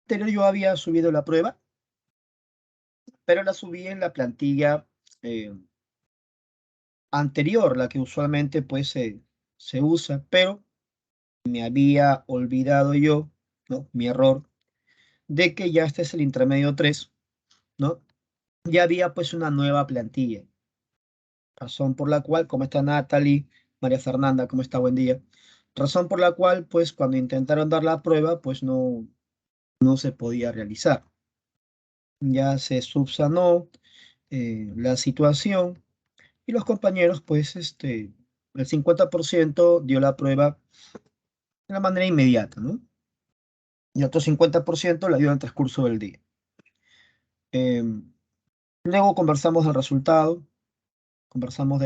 anterior yo había subido la prueba, pero la subí en la plantilla anterior, la que usualmente pues se usa, pero me había olvidado yo, ¿no? Mi error, de que ya este es el intermedio 3, ¿no? Ya había pues una nueva plantilla, razón por la cual, ¿cómo está Natalie? María Fernanda, ¿cómo está? Buen día. Razón por la cual, pues cuando intentaron dar la prueba, pues no se podía realizar. Ya se subsanó la situación y los compañeros, pues, el 50% dio la prueba de la manera inmediata, ¿no? Y otro 50% la dio en el transcurso del día. Luego conversamos del resultado, conversamos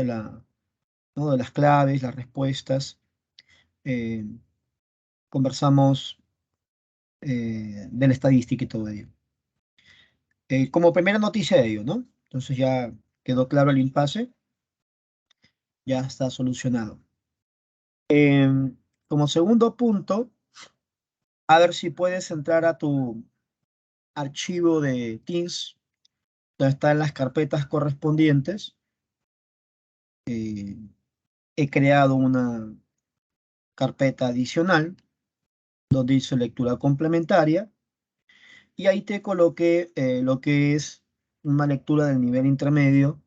¿no? de las claves, las respuestas, eh, conversamos de la estadística y todo ello. Como primera noticia de ello, ¿no? Entonces ya quedó claro el impasse, ya está solucionado. Como segundo punto, a ver si puedes entrar a tu archivo de Teams, donde están las carpetas correspondientes. He creado una carpeta adicional donde dice lectura complementaria y ahí te coloqué lo que es una lectura del nivel intermedio,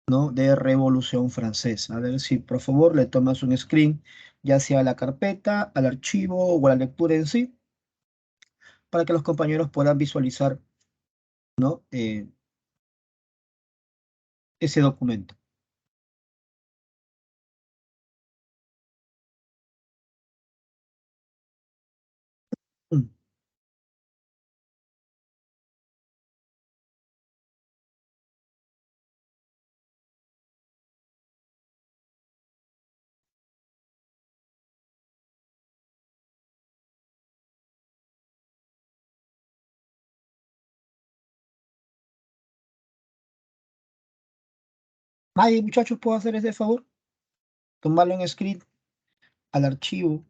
¿no? De Revolución Francesa. A ver si por favor le tomas un screen, ya sea a la carpeta, al archivo o a la lectura en sí, para que los compañeros puedan visualizar, ¿no? Ese documento. Mm. Ay, muchachos, ¿puedo hacer ese favor? Tomarlo en screen al archivo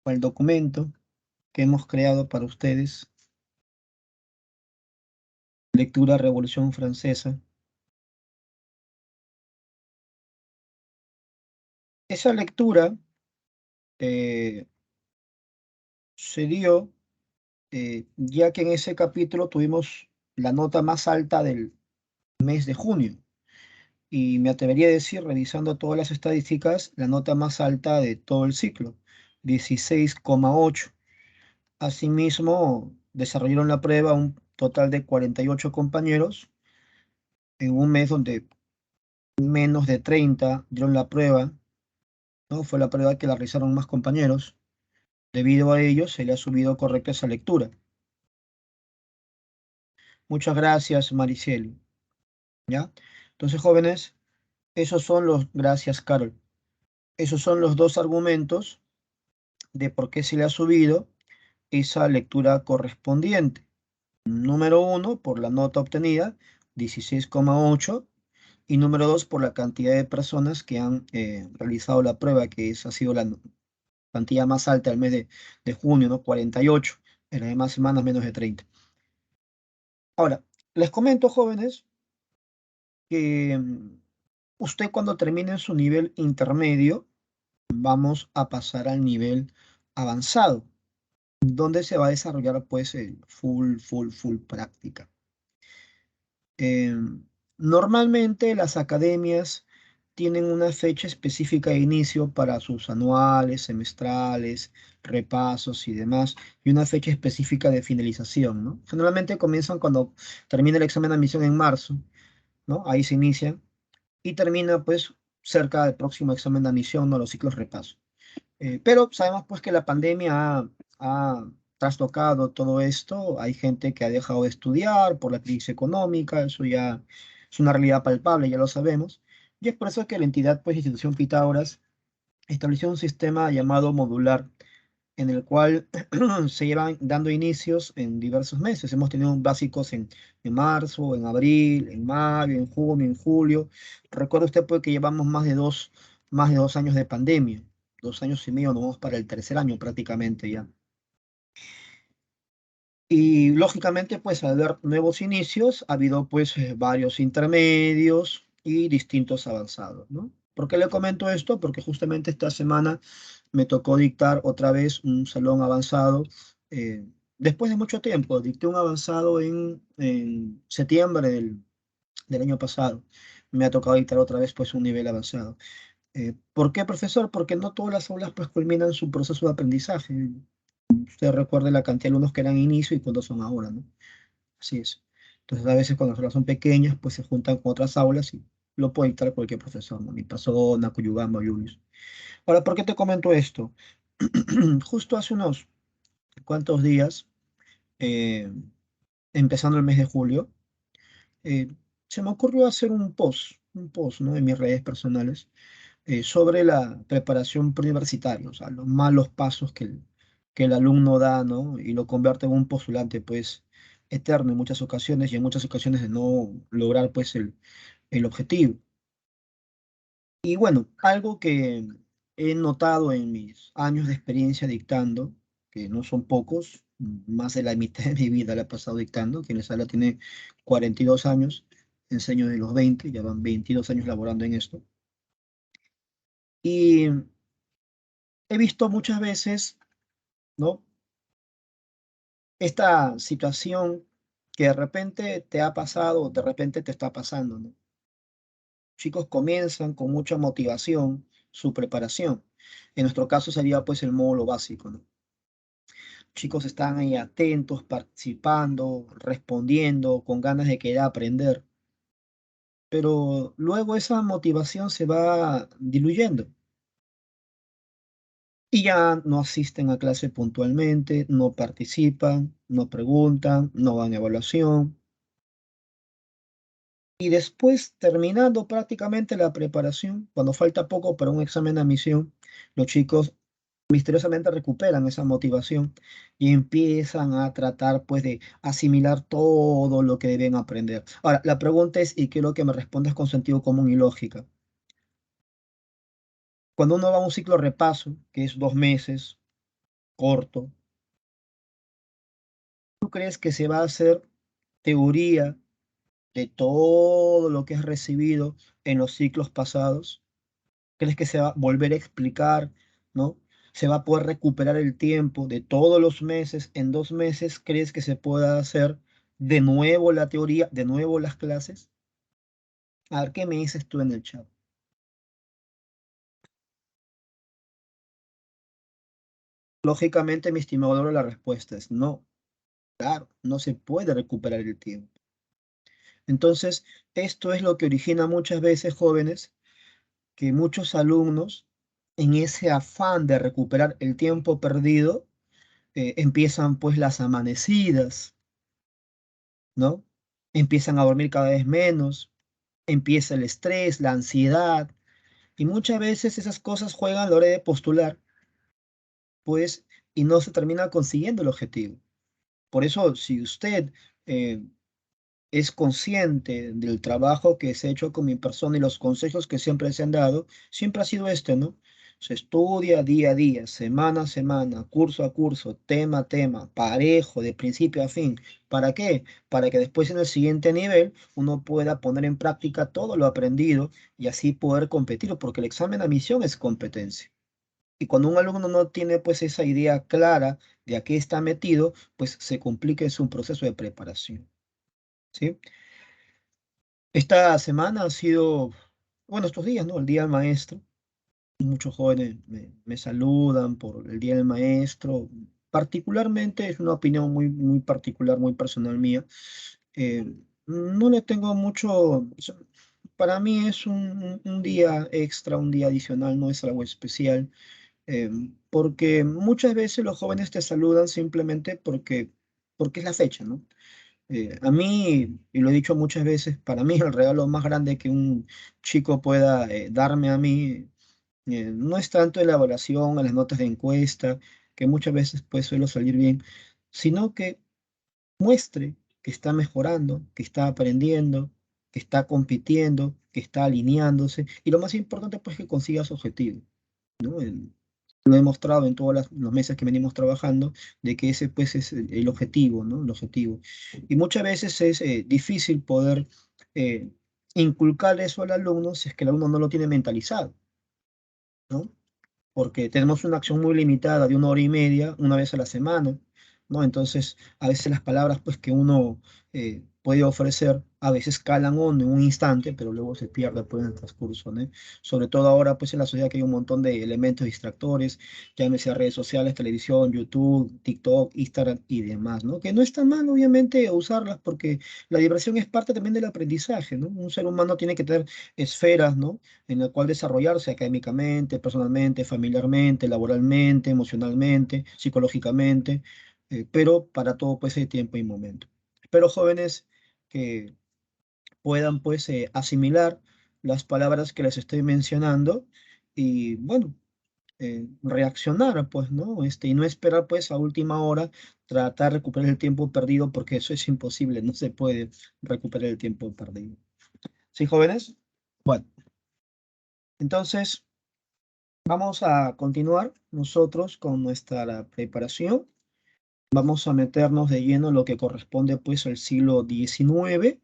o al documento que hemos creado para ustedes. Lectura Revolución Francesa. Esa lectura eh, se dio ya que en ese capítulo tuvimos la nota más alta del mes de junio. Y me atrevería a decir, revisando todas las estadísticas, la nota más alta de todo el ciclo, 16,8. Asimismo, desarrollaron la prueba un total de 48 compañeros en un mes donde menos de 30 dieron la prueba, ¿no? Fue la prueba que la realizaron más compañeros. Debido a ello, se le ha subido correcta esa lectura. Muchas gracias, Mariceli. ¿Ya? Entonces, jóvenes, gracias, Carol. Esos son los dos argumentos de por qué se le ha subido esa lectura correspondiente. Número uno, por la nota obtenida, 16,8, y número dos, por la cantidad de personas que han realizado la prueba, que esa ha sido la cantidad más alta del mes de junio, ¿no? 48, en las demás semanas menos de 30. Ahora, les comento, jóvenes, que usted cuando termine su nivel intermedio, vamos a pasar al nivel avanzado, donde se va a desarrollar pues el full práctica. Normalmente las academias tienen una fecha específica de inicio para sus anuales, semestrales, repasos y demás, y una fecha específica de finalización, ¿no? Generalmente comienzan cuando termina el examen de admisión en marzo, ¿no? Ahí se inicia y termina pues cerca del próximo examen de admisión, ¿no? Los ciclos repaso. Pero sabemos pues que la pandemia ha trastocado todo esto. Hay gente que ha dejado de estudiar por la crisis económica, eso ya es una realidad palpable, ya lo sabemos. Y es por eso que la entidad, pues, institución Pitágoras, estableció un sistema llamado modular, en el cual se llevan dando inicios en diversos meses. Hemos tenido básicos en marzo, en abril, en mayo, en junio, en julio. Recuerda usted pues, que llevamos más de 2 años de pandemia, 2 años y medio, nos vamos para el tercer año prácticamente ya. Y lógicamente, pues al haber nuevos inicios, ha habido pues varios intermedios y distintos avanzados, ¿no? ¿Por qué le comento esto? Porque justamente esta semana me tocó dictar otra vez un salón avanzado. eh, Después de mucho tiempo, dicté un avanzado en septiembre del año pasado. Me ha tocado dictar otra vez pues un nivel avanzado. ¿Por qué, profesor? Porque no todas las aulas pues culminan su proceso de aprendizaje. Usted recuerde la cantidad de alumnos que eran inicio y cuántos son ahora, ¿no? Así es. Entonces, a veces cuando las aulas son pequeñas, pues se juntan con otras aulas y lo puede dictar cualquier profesor, ¿no? Ni Pasona, Cuyugamba, Julius. Ahora, ¿por qué te comento esto? Justo hace unos cuantos días, eh, empezando el mes de julio, eh, se me ocurrió hacer un post, ¿no? En mis redes personales sobre la preparación preuniversitaria, o sea, los malos pasos que el alumno da, ¿no? Y lo convierte en un postulante, pues, eterno en muchas ocasiones y en muchas ocasiones de no lograr, pues, el objetivo. Y bueno, algo que he notado en mis años de experiencia dictando, que no son pocos, más de la mitad de mi vida la he pasado dictando, quien les habla tiene 42 años, enseño de los 20, ya van 22 años laborando en esto. Y he visto muchas veces, ¿no? Esta situación que de repente te ha pasado o de repente te está pasando, ¿no? Chicos comienzan con mucha motivación su preparación. En nuestro caso sería pues el módulo básico, ¿no? Chicos están ahí atentos, participando, respondiendo, con ganas de querer aprender, pero luego esa motivación se va diluyendo y ya no asisten a clase puntualmente, no participan, no preguntan, no van a evaluación. Y después, terminando prácticamente la preparación, cuando falta poco para un examen de admisión, los chicos misteriosamente recuperan esa motivación y empiezan a tratar pues de asimilar todo lo que deben aprender. Ahora, la pregunta es, y quiero que me respondas con sentido común y lógica. Cuando uno va a un ciclo repaso, que es 2 meses, corto, ¿tú crees que se va a hacer teoría de todo lo que has recibido en los ciclos pasados? ¿Crees que se va a volver a explicar, ¿no? ¿Se va a poder recuperar el tiempo de todos los meses? ¿En 2 meses crees que se pueda hacer de nuevo la teoría, de nuevo las clases? A ver, ¿qué me dices tú en el chat? Lógicamente, mi estimado Loro, la respuesta es no. Claro, no se puede recuperar el tiempo. Entonces, esto es lo que origina muchas veces, jóvenes, que muchos alumnos, en ese afán de recuperar el tiempo perdido, empiezan pues las amanecidas, ¿no? Empiezan a dormir cada vez menos, empieza el estrés, la ansiedad, y muchas veces esas cosas juegan a la hora de postular, pues, y no se termina consiguiendo el objetivo. Por eso, si usted eh, es consciente del trabajo que se ha hecho con mi persona y los consejos que siempre se han dado, siempre ha sido este, ¿no? Se estudia día a día, semana a semana, curso a curso, tema a tema, parejo, de principio a fin. ¿Para qué? Para que después en el siguiente nivel uno pueda poner en práctica todo lo aprendido y así poder competir, porque el examen de admisión es competencia. Y cuando un alumno no tiene pues esa idea clara de a qué está metido, pues se complica en su proceso de preparación, ¿sí? Esta semana ha sido, bueno, estos días, ¿no? El Día del Maestro. Muchos jóvenes me saludan por el Día del Maestro. Particularmente, es una opinión muy particular, muy personal mía. eh, no le tengo mucho, o sea, para mí es un día extra, un día adicional, no es algo especial, eh, porque muchas veces los jóvenes te saludan simplemente porque es la fecha, ¿no? A mí, y lo he dicho muchas veces, para mí el regalo más grande que un chico pueda darme a mí no es tanto en la evaluación, en las notas de encuesta, que muchas veces pues suelo salir bien, sino que muestre que está mejorando, que está aprendiendo, que está compitiendo, que está alineándose, y lo más importante pues que consiga su objetivo, ¿no? Lo he mostrado en todos los meses que venimos trabajando, de que ese pues es el objetivo, ¿no? El objetivo. Y muchas veces es difícil poder eh, inculcar eso al alumno si es que el alumno no lo tiene mentalizado, ¿no? Porque tenemos una acción muy limitada de 1 hora y media, una vez a la semana, ¿no? Entonces, a veces las palabras pues, que uno puede ofrecer, a veces calan hondo en un instante, pero luego se pierde pues, en el transcurso, ¿no? Sobre todo ahora, pues en la sociedad que hay un montón de elementos distractores, llámese redes sociales, televisión, YouTube, TikTok, Instagram y demás, ¿no? Que no está mal, obviamente, usarlas porque la diversión es parte también del aprendizaje, ¿no? Un ser humano tiene que tener esferas, ¿no? En la cual desarrollarse académicamente, personalmente, familiarmente, laboralmente, emocionalmente, psicológicamente, pero para todo pues hay tiempo y momento. Espero jóvenes que puedan pues asimilar las palabras que les estoy mencionando y bueno, reaccionar pues, ¿no? Y no esperar pues a última hora tratar de recuperar el tiempo perdido porque eso es imposible, no se puede recuperar el tiempo perdido. ¿Sí, jóvenes? Bueno, entonces vamos a continuar nosotros con nuestra preparación. Vamos a meternos de lleno en lo que corresponde pues al siglo XIX,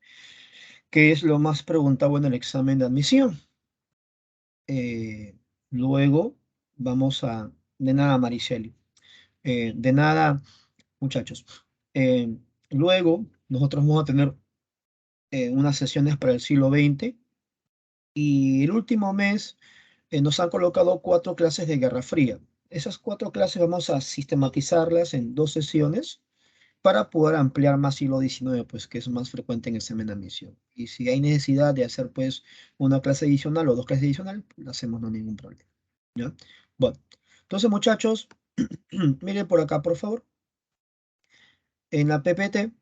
que es lo más preguntado en el examen de admisión. Eh, luego vamos a... De nada, Mariceli. De nada, muchachos. Eh, luego nosotros vamos a tener unas sesiones para el siglo XX y el último mes nos han colocado 4 clases de Guerra Fría. Esas 4 clases vamos a sistematizarlas en 2 sesiones para poder ampliar más siglo XIX, pues que es más frecuente en examen de admisión. Y si hay necesidad de hacer pues una clase adicional o 2 clases adicionales, la hacemos, no hay ningún problema. ¿Ya? Bueno, entonces muchachos, miren por acá, por favor. En la PPT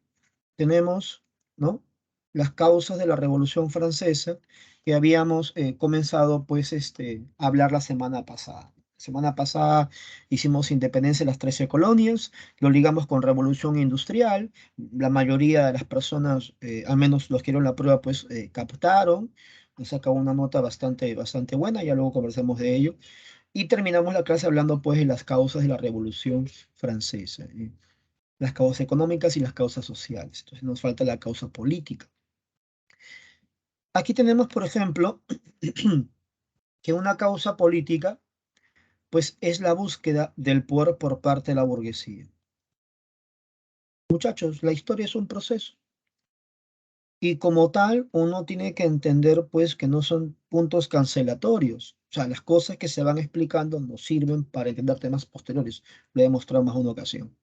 tenemos, ¿no? Las causas de la Revolución Francesa que habíamos comenzado, pues, a hablar la semana pasada. La semana pasada hicimos independencia de las 13 colonias, lo ligamos con Revolución Industrial. La mayoría de las personas, al menos los que dieron la prueba, pues, captaron. Nos sacó una nota bastante buena, ya luego conversamos de ello. Y terminamos la clase hablando, pues, de las causas de la Revolución Francesa. Las causas económicas y las causas sociales. Entonces nos falta la causa política. Aquí tenemos, por ejemplo, que una causa política, pues es la búsqueda del poder por parte de la burguesía. Muchachos, la historia es un proceso. Y como tal, uno tiene que entender, pues, que no son puntos cancelatorios. O sea, las cosas que se van explicando nos sirven para entender temas posteriores. Lo he demostrado más de una ocasión.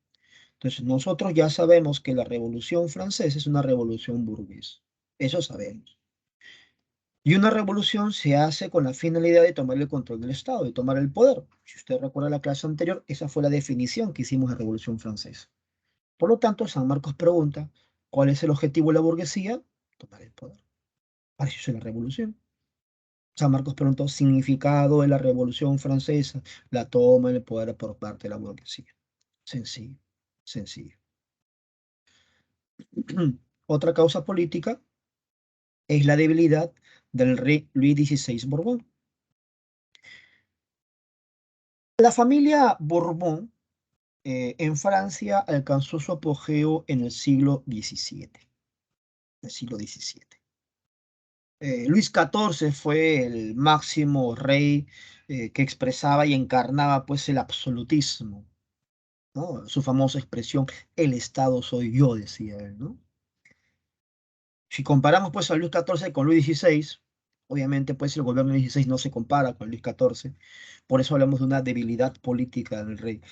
Entonces, nosotros ya sabemos que la Revolución Francesa es una revolución burguesa. Eso sabemos. Y una revolución se hace con la finalidad de tomar el control del Estado, de tomar el poder. Si usted recuerda la clase anterior, esa fue la definición que hicimos de Revolución Francesa. Por lo tanto, San Marcos pregunta, ¿cuál es el objetivo de la burguesía? Tomar el poder. Para eso es la revolución. San Marcos preguntó, significado de la Revolución Francesa, la toma del poder por parte de la burguesía. Sencillo, sencillo. Otra causa política es la debilidad del rey Luis XVI Borbón. La familia Borbón en Francia alcanzó su apogeo en el siglo XVII. El siglo XVII. Luis XIV fue el máximo rey que expresaba y encarnaba pues el absolutismo, ¿no? Su famosa expresión, el Estado soy yo, decía él, ¿no? Si comparamos pues a Luis XIV con Luis XVI, obviamente pues el gobierno de Luis XVI no se compara con Luis XIV, por eso hablamos de una debilidad política del rey.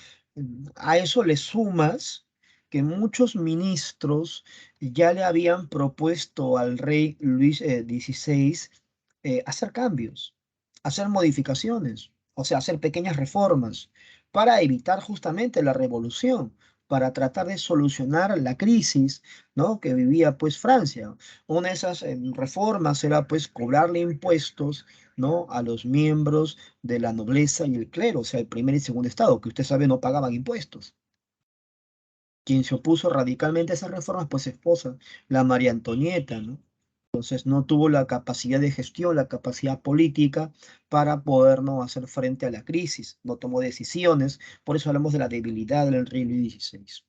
A eso le sumas que muchos ministros ya le habían propuesto al rey Luis XVI hacer cambios, hacer modificaciones, o sea, hacer pequeñas reformas para evitar justamente la revolución, para tratar de solucionar la crisis, ¿no? Que vivía pues Francia. Una de esas reformas era pues cobrarle impuestos, ¿no? A los miembros de la nobleza y el clero, o sea, el primer y segundo estado, que usted sabe no pagaban impuestos. Quien se opuso radicalmente a esas reformas, pues su esposa, la María Antonieta, ¿no? Entonces no tuvo la capacidad de gestión, la capacidad política para poder no hacer frente a la crisis. No tomó decisiones. Por eso hablamos de la debilidad del rey Luis XVI.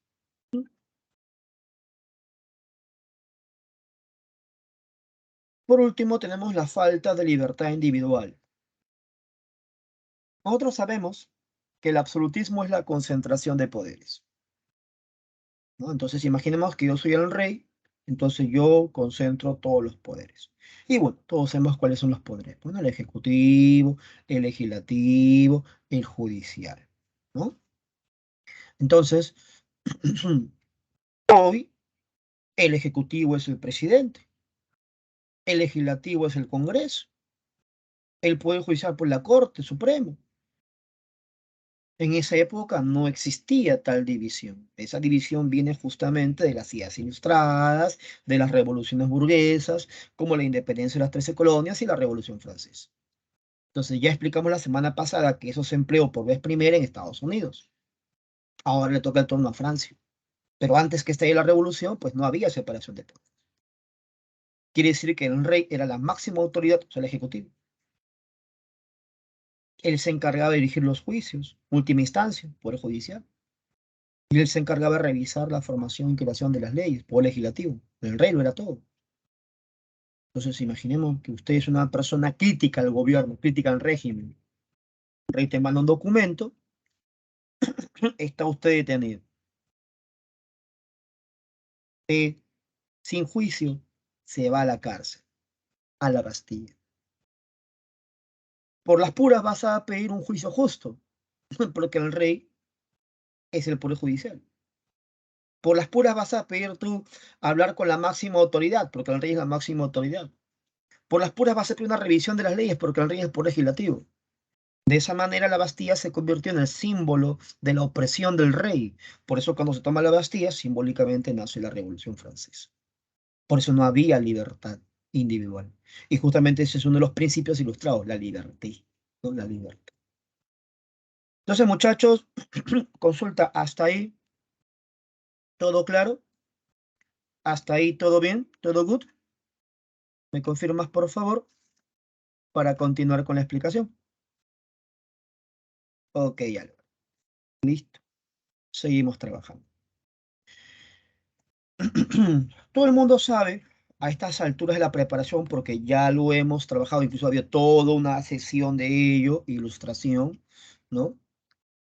Por último, tenemos la falta de libertad individual. Nosotros sabemos que el absolutismo es la concentración de poderes, ¿no? Entonces, imaginemos que yo soy el rey, entonces yo concentro todos los poderes. Y bueno, todos sabemos cuáles son los poderes. Bueno, el ejecutivo, el legislativo, el judicial, ¿no? Entonces, hoy el ejecutivo es el presidente, el legislativo es el Congreso, el Poder Judicial por la Corte Suprema. En esa época no existía tal división. Esa división viene justamente de las ideas ilustradas, de las revoluciones burguesas, como la independencia de las 13 colonias y la Revolución Francesa. Entonces ya explicamos la semana pasada que eso se empleó por vez primera en Estados Unidos. Ahora le toca el turno a Francia. Pero antes que estallara la revolución, pues no había separación de poderes. Quiere decir que el rey era la máxima autoridad, o sea, el ejecutivo. Él se encargaba de dirigir los juicios, última instancia, poder judicial. Y él se encargaba de revisar la formación y creación de las leyes, poder legislativo. El rey lo era todo. Entonces, imaginemos que usted es una persona crítica al gobierno, crítica al régimen. El rey te manda un documento, está usted detenido. Usted, sin juicio, se va a la cárcel, a la Bastilla. Por las puras vas a pedir un juicio justo, porque el rey es el poder judicial. Por las puras vas a pedir tú hablar con la máxima autoridad, porque el rey es la máxima autoridad. Por las puras vas a pedir una revisión de las leyes, porque el rey es el poder legislativo. De esa manera la Bastilla se convirtió en el símbolo de la opresión del rey. Por eso cuando se toma la Bastilla, simbólicamente nace la Revolución Francesa. Por eso no había libertad individual. Y justamente ese es uno de los principios ilustrados, la libertad, ¿no? La libertad. Entonces, muchachos, consulta, ¿hasta ahí todo claro? ¿Hasta ahí todo bien? ¿Todo good? ¿Me confirmas, por favor, para continuar con la explicación? Ok, ya. Listo. Seguimos trabajando. Todo el mundo sabe a estas alturas de la preparación, porque ya lo hemos trabajado, incluso había toda una sesión de ello, ilustración, ¿no?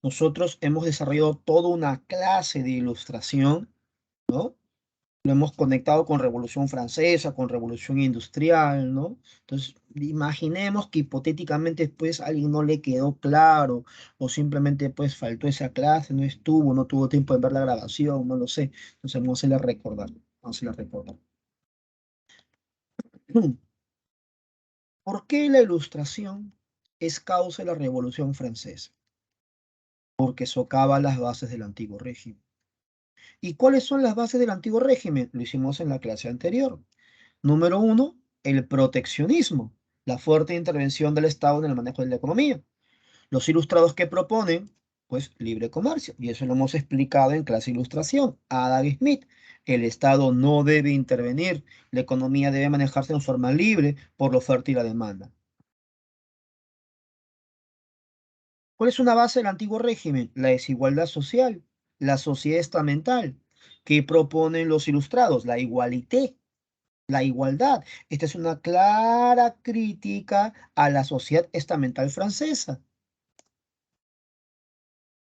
Nosotros hemos desarrollado toda una clase de ilustración, ¿no? Lo hemos conectado con Revolución Francesa, con Revolución Industrial, ¿no? Entonces, imaginemos que hipotéticamente después a alguien no le quedó claro o simplemente pues faltó esa clase, no estuvo, no tuvo tiempo de ver la grabación, no lo sé. Entonces, vamos a hacerle recordar, vamos a hacerle recordar. ¿Por qué la ilustración es causa de la Revolución Francesa? Porque socava las bases del antiguo régimen. ¿Y cuáles son las bases del antiguo régimen? Lo hicimos en la clase anterior. Número uno, el proteccionismo, la fuerte intervención del Estado en el manejo de la economía. Los ilustrados que proponen, pues, libre comercio, y eso lo hemos explicado en clase ilustración. Adam Smith, el Estado no debe intervenir, la economía debe manejarse en forma libre por la oferta y la demanda. ¿Cuál es una base del antiguo régimen? La desigualdad social, la sociedad estamental. ¿Qué proponen los ilustrados? La igualité, la igualdad. Esta es una clara crítica a la sociedad estamental francesa.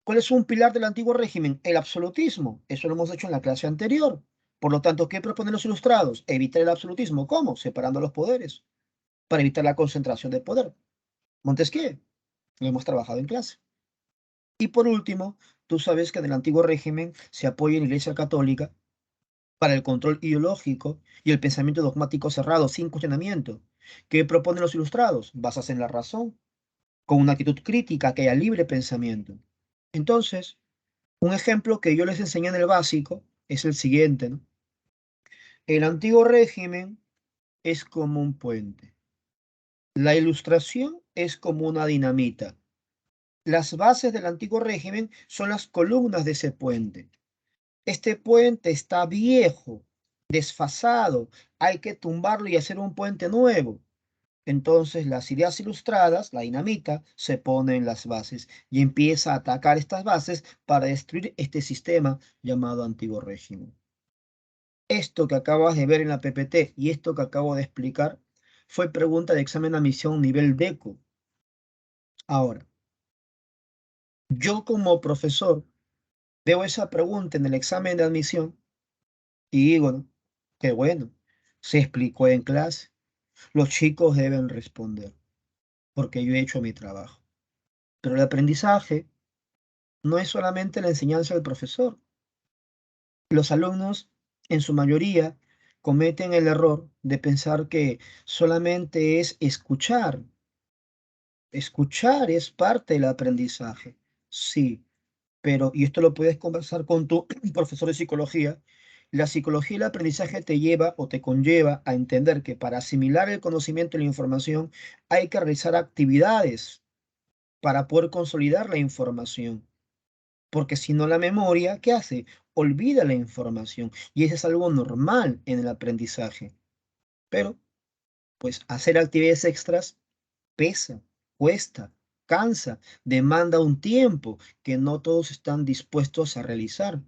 ¿Cuál es un pilar del antiguo régimen? El absolutismo. Eso lo hemos hecho en la clase anterior. Por lo tanto, ¿qué proponen los ilustrados? Evitar el absolutismo. ¿Cómo? Separando los poderes, para evitar la concentración de poder. Montesquieu, lo hemos trabajado en clase. Y por último, tú sabes que en el antiguo régimen se apoya en la Iglesia Católica para el control ideológico y el pensamiento dogmático cerrado, sin cuestionamiento. ¿Qué proponen los ilustrados? Basarse en la razón, con una actitud crítica, que haya libre pensamiento. Entonces, un ejemplo que yo les enseñé en el básico es el siguiente, ¿no? El antiguo régimen es como un puente. La ilustración es como una dinamita. Las bases del antiguo régimen son las columnas de ese puente. Este puente está viejo, desfasado, hay que tumbarlo y hacer un puente nuevo. Entonces las ideas ilustradas, la dinamita, se pone en las bases y empieza a atacar estas bases para destruir este sistema llamado antiguo régimen. Esto que acabas de ver en la PPT y esto que acabo de explicar fue pregunta de examen de admisión nivel DECO. Ahora, yo como profesor veo esa pregunta en el examen de admisión y digo, ¿no? Qué bueno, se explicó en clase. Los chicos deben responder porque yo he hecho mi trabajo. Pero el aprendizaje no es solamente la enseñanza del profesor. Los alumnos, en su mayoría, cometen el error de pensar que solamente es escuchar. Escuchar es parte del aprendizaje. Sí, pero, y esto lo puedes conversar con tu profesor de psicología, la psicología y el aprendizaje te lleva o te conlleva a entender que para asimilar el conocimiento y la información hay que realizar actividades para poder consolidar la información. Porque si no la memoria, ¿qué hace? Olvida la información. Y eso es algo normal en el aprendizaje. Pero, pues, hacer actividades extras pesa, cuesta, cansa, demanda un tiempo que no todos están dispuestos a realizar.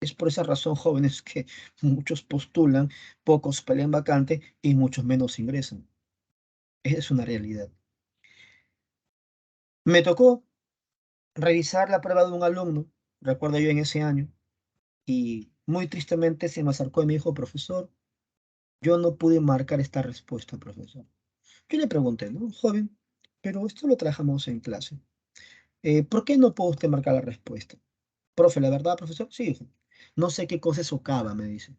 Es por esa razón, jóvenes, que muchos postulan, pocos pelean vacante y muchos menos ingresan. Esa es una realidad. Me tocó revisar la prueba de un alumno, recuerdo yo en ese año, y muy tristemente se me acercó y me dijo, profesor, yo no pude marcar esta respuesta, profesor. Yo le pregunté, ¿no? Joven, pero esto lo trabajamos en clase. ¿Por qué no puede usted marcar la respuesta? Profe, la verdad, profesor, sí, hijo. No sé qué cosa es socava, me dice.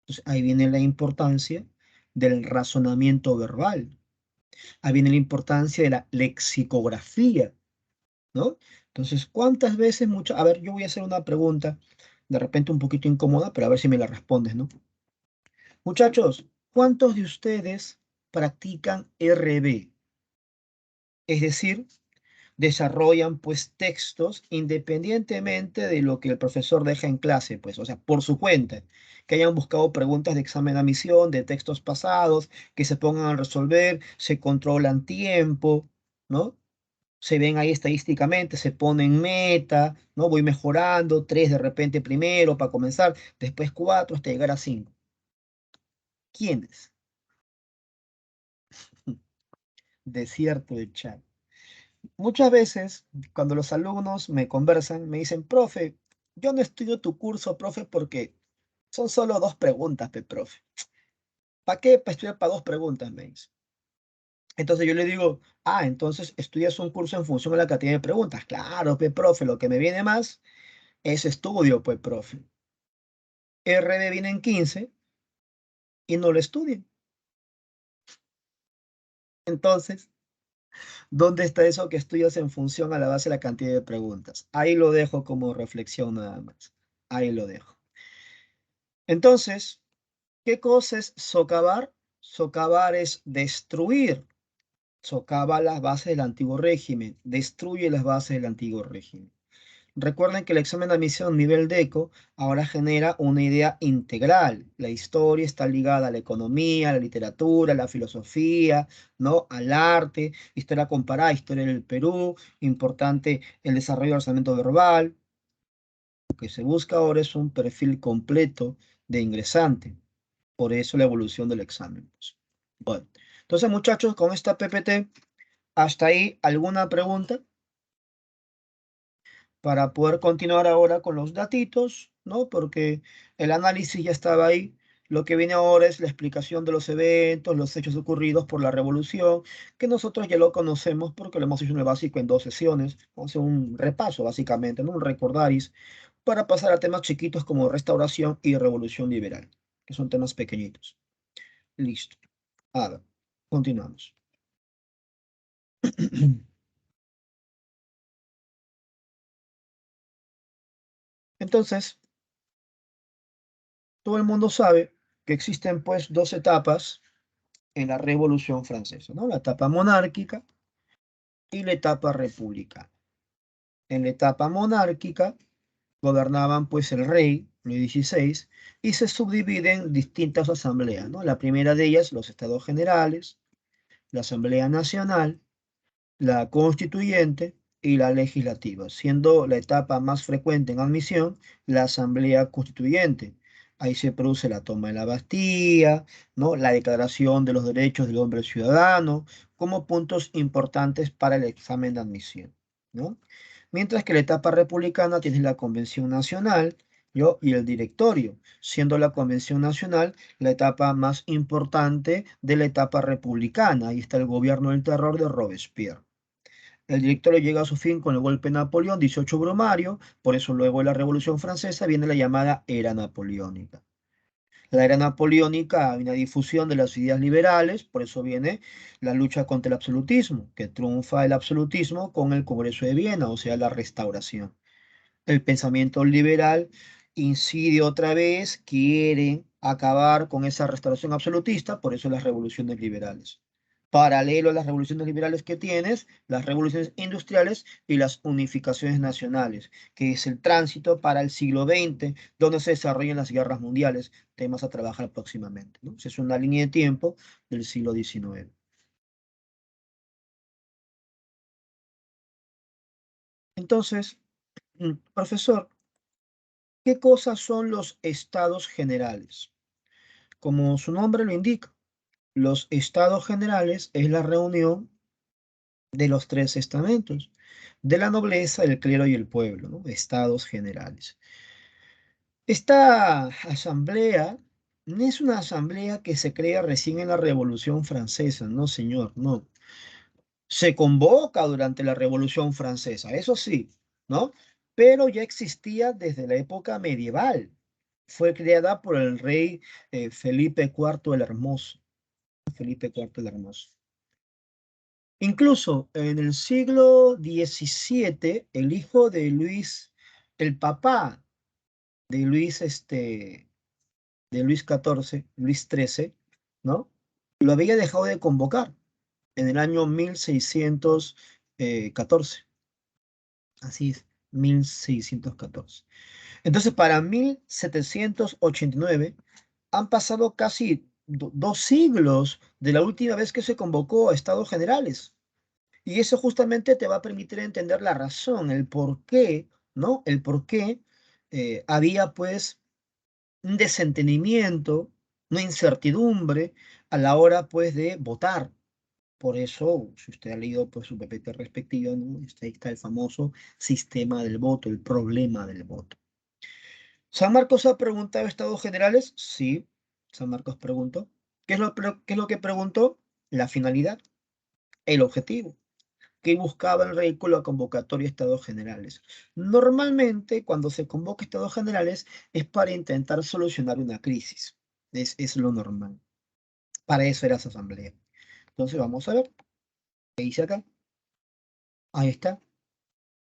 Entonces, ahí viene la importancia del razonamiento verbal. Ahí viene la importancia de la lexicografía, ¿no? Entonces, ¿cuántas veces, a ver, yo voy a hacer una pregunta, de repente un poquito incómoda, pero a ver si me la respondes, ¿no? Muchachos, ¿cuántos de ustedes practican RB? Es decir, desarrollan pues textos independientemente de lo que el profesor deja en clase, pues, o sea, por su cuenta, que hayan buscado preguntas de examen de admisión, de textos pasados, que se pongan a resolver, se controlan tiempo, ¿no? Se ven ahí estadísticamente, se ponen meta, ¿no? Voy mejorando, 3 de repente primero para comenzar, después 4 hasta llegar a 5. ¿Quiénes? Desierto de chat. Muchas veces, cuando los alumnos me conversan, me dicen, profe, yo no estudio tu curso, profe, porque son solo 2 preguntas, profe. ¿Para qué? Para estudiar para 2 preguntas, me dice. Entonces yo le digo, entonces estudias un curso en función de la cantidad de preguntas. Claro, profe, lo que me viene más es estudio, pues, profe. RD viene en 15 y no lo estudien. Entonces, ¿dónde está eso que estudias en función a la base de la cantidad de preguntas? Ahí lo dejo como reflexión nada más. Ahí lo dejo. Entonces, ¿qué cosa es socavar? Socavar es destruir. Socava las bases del antiguo régimen, destruye las bases del antiguo régimen. Recuerden que el examen de admisión nivel DECO ahora genera una idea integral. La historia está ligada a la economía, a la literatura, a la filosofía, ¿no? Al arte, historia comparada, historia del Perú, importante el desarrollo del razonamiento verbal. Lo que se busca ahora es un perfil completo de ingresante. Por eso la evolución del examen, pues. Bueno, entonces muchachos, con esta PPT, hasta ahí, ¿alguna pregunta? Para poder continuar ahora con los datitos, ¿no? Porque el análisis ya estaba ahí. Lo que viene ahora es la explicación de los eventos, los hechos ocurridos por la revolución, que nosotros ya lo conocemos porque lo hemos hecho en el básico en 2 sesiones. Vamos a hacer un repaso, básicamente, ¿no? Un recordaris, para pasar a temas chiquitos como restauración y revolución liberal, que son temas pequeñitos. Listo. A ver, continuamos. Entonces, todo el mundo sabe que existen pues 2 etapas en la Revolución Francesa, ¿no? La etapa monárquica y la etapa republicana. En la etapa monárquica, gobernaban pues el rey, Luis XVI, y se subdividen en distintas asambleas, ¿no? La primera de ellas, los Estados Generales, la Asamblea Nacional, la constituyente y la legislativa, siendo la etapa más frecuente en admisión la asamblea constituyente. Ahí se produce la toma de la Bastilla, ¿no? La declaración de los derechos del hombre ciudadano, como puntos importantes para el examen de admisión, ¿no? Mientras que la etapa republicana tiene la Convención Nacional, ¿yo? Y el directorio, siendo la Convención Nacional la etapa más importante de la etapa republicana. Ahí está el gobierno del terror de Robespierre. El directorio llega a su fin con el golpe de Napoleón, 18 Brumario, por eso luego de la Revolución Francesa viene la llamada Era Napoleónica. La era napoleónica hay una difusión de las ideas liberales, por eso viene la lucha contra el absolutismo, que triunfa el absolutismo con el Congreso de Viena, o sea, la restauración. El pensamiento liberal incide otra vez, quiere acabar con esa restauración absolutista, por eso las revoluciones liberales. Paralelo a las revoluciones liberales que tienes, las revoluciones industriales y las unificaciones nacionales, que es el tránsito para el siglo XX, donde se desarrollan las guerras mundiales, temas a trabajar próximamente, ¿no? Esa es una línea de tiempo del siglo XIX. Entonces, profesor, ¿qué cosas son los estados generales? Como su nombre lo indica, los estados generales es la reunión de los tres estamentos, de la nobleza, el clero y el pueblo, ¿no? Estados generales. Esta asamblea no es una asamblea que se crea recién en la Revolución Francesa, no, señor, no. Se convoca durante la Revolución Francesa, eso sí, ¿no? Pero ya existía desde la época medieval. Fue creada por el rey Felipe IV el Hermoso. Felipe IV el Hermoso. Incluso en el siglo XVII, el hijo de Luis, el papá de Luis, de Luis XIV, Luis XIII, ¿no? Lo había dejado de convocar en el año 1614. Así es, 1614. Entonces, para 1789 han pasado casi 2 siglos de la última vez que se convocó a Estados Generales. Y eso justamente te va a permitir entender la razón, el por qué, ¿no? El por qué había pues un desentendimiento, una incertidumbre a la hora pues de votar. Por eso, si usted ha leído pues su PPT respectivo, ¿no? Ahí está el famoso sistema del voto, el problema del voto. ¿San Marcos ha preguntado estados generales? Sí, San Marcos preguntó. ¿Qué es lo que preguntó? La finalidad, el objetivo. ¿Qué buscaba el rey con la convocatoria de estados generales? Normalmente, cuando se convoca estados generales, es para intentar solucionar una crisis. Es lo normal. Para eso era esa asamblea. Entonces, vamos a ver. ¿Qué dice acá? Ahí está.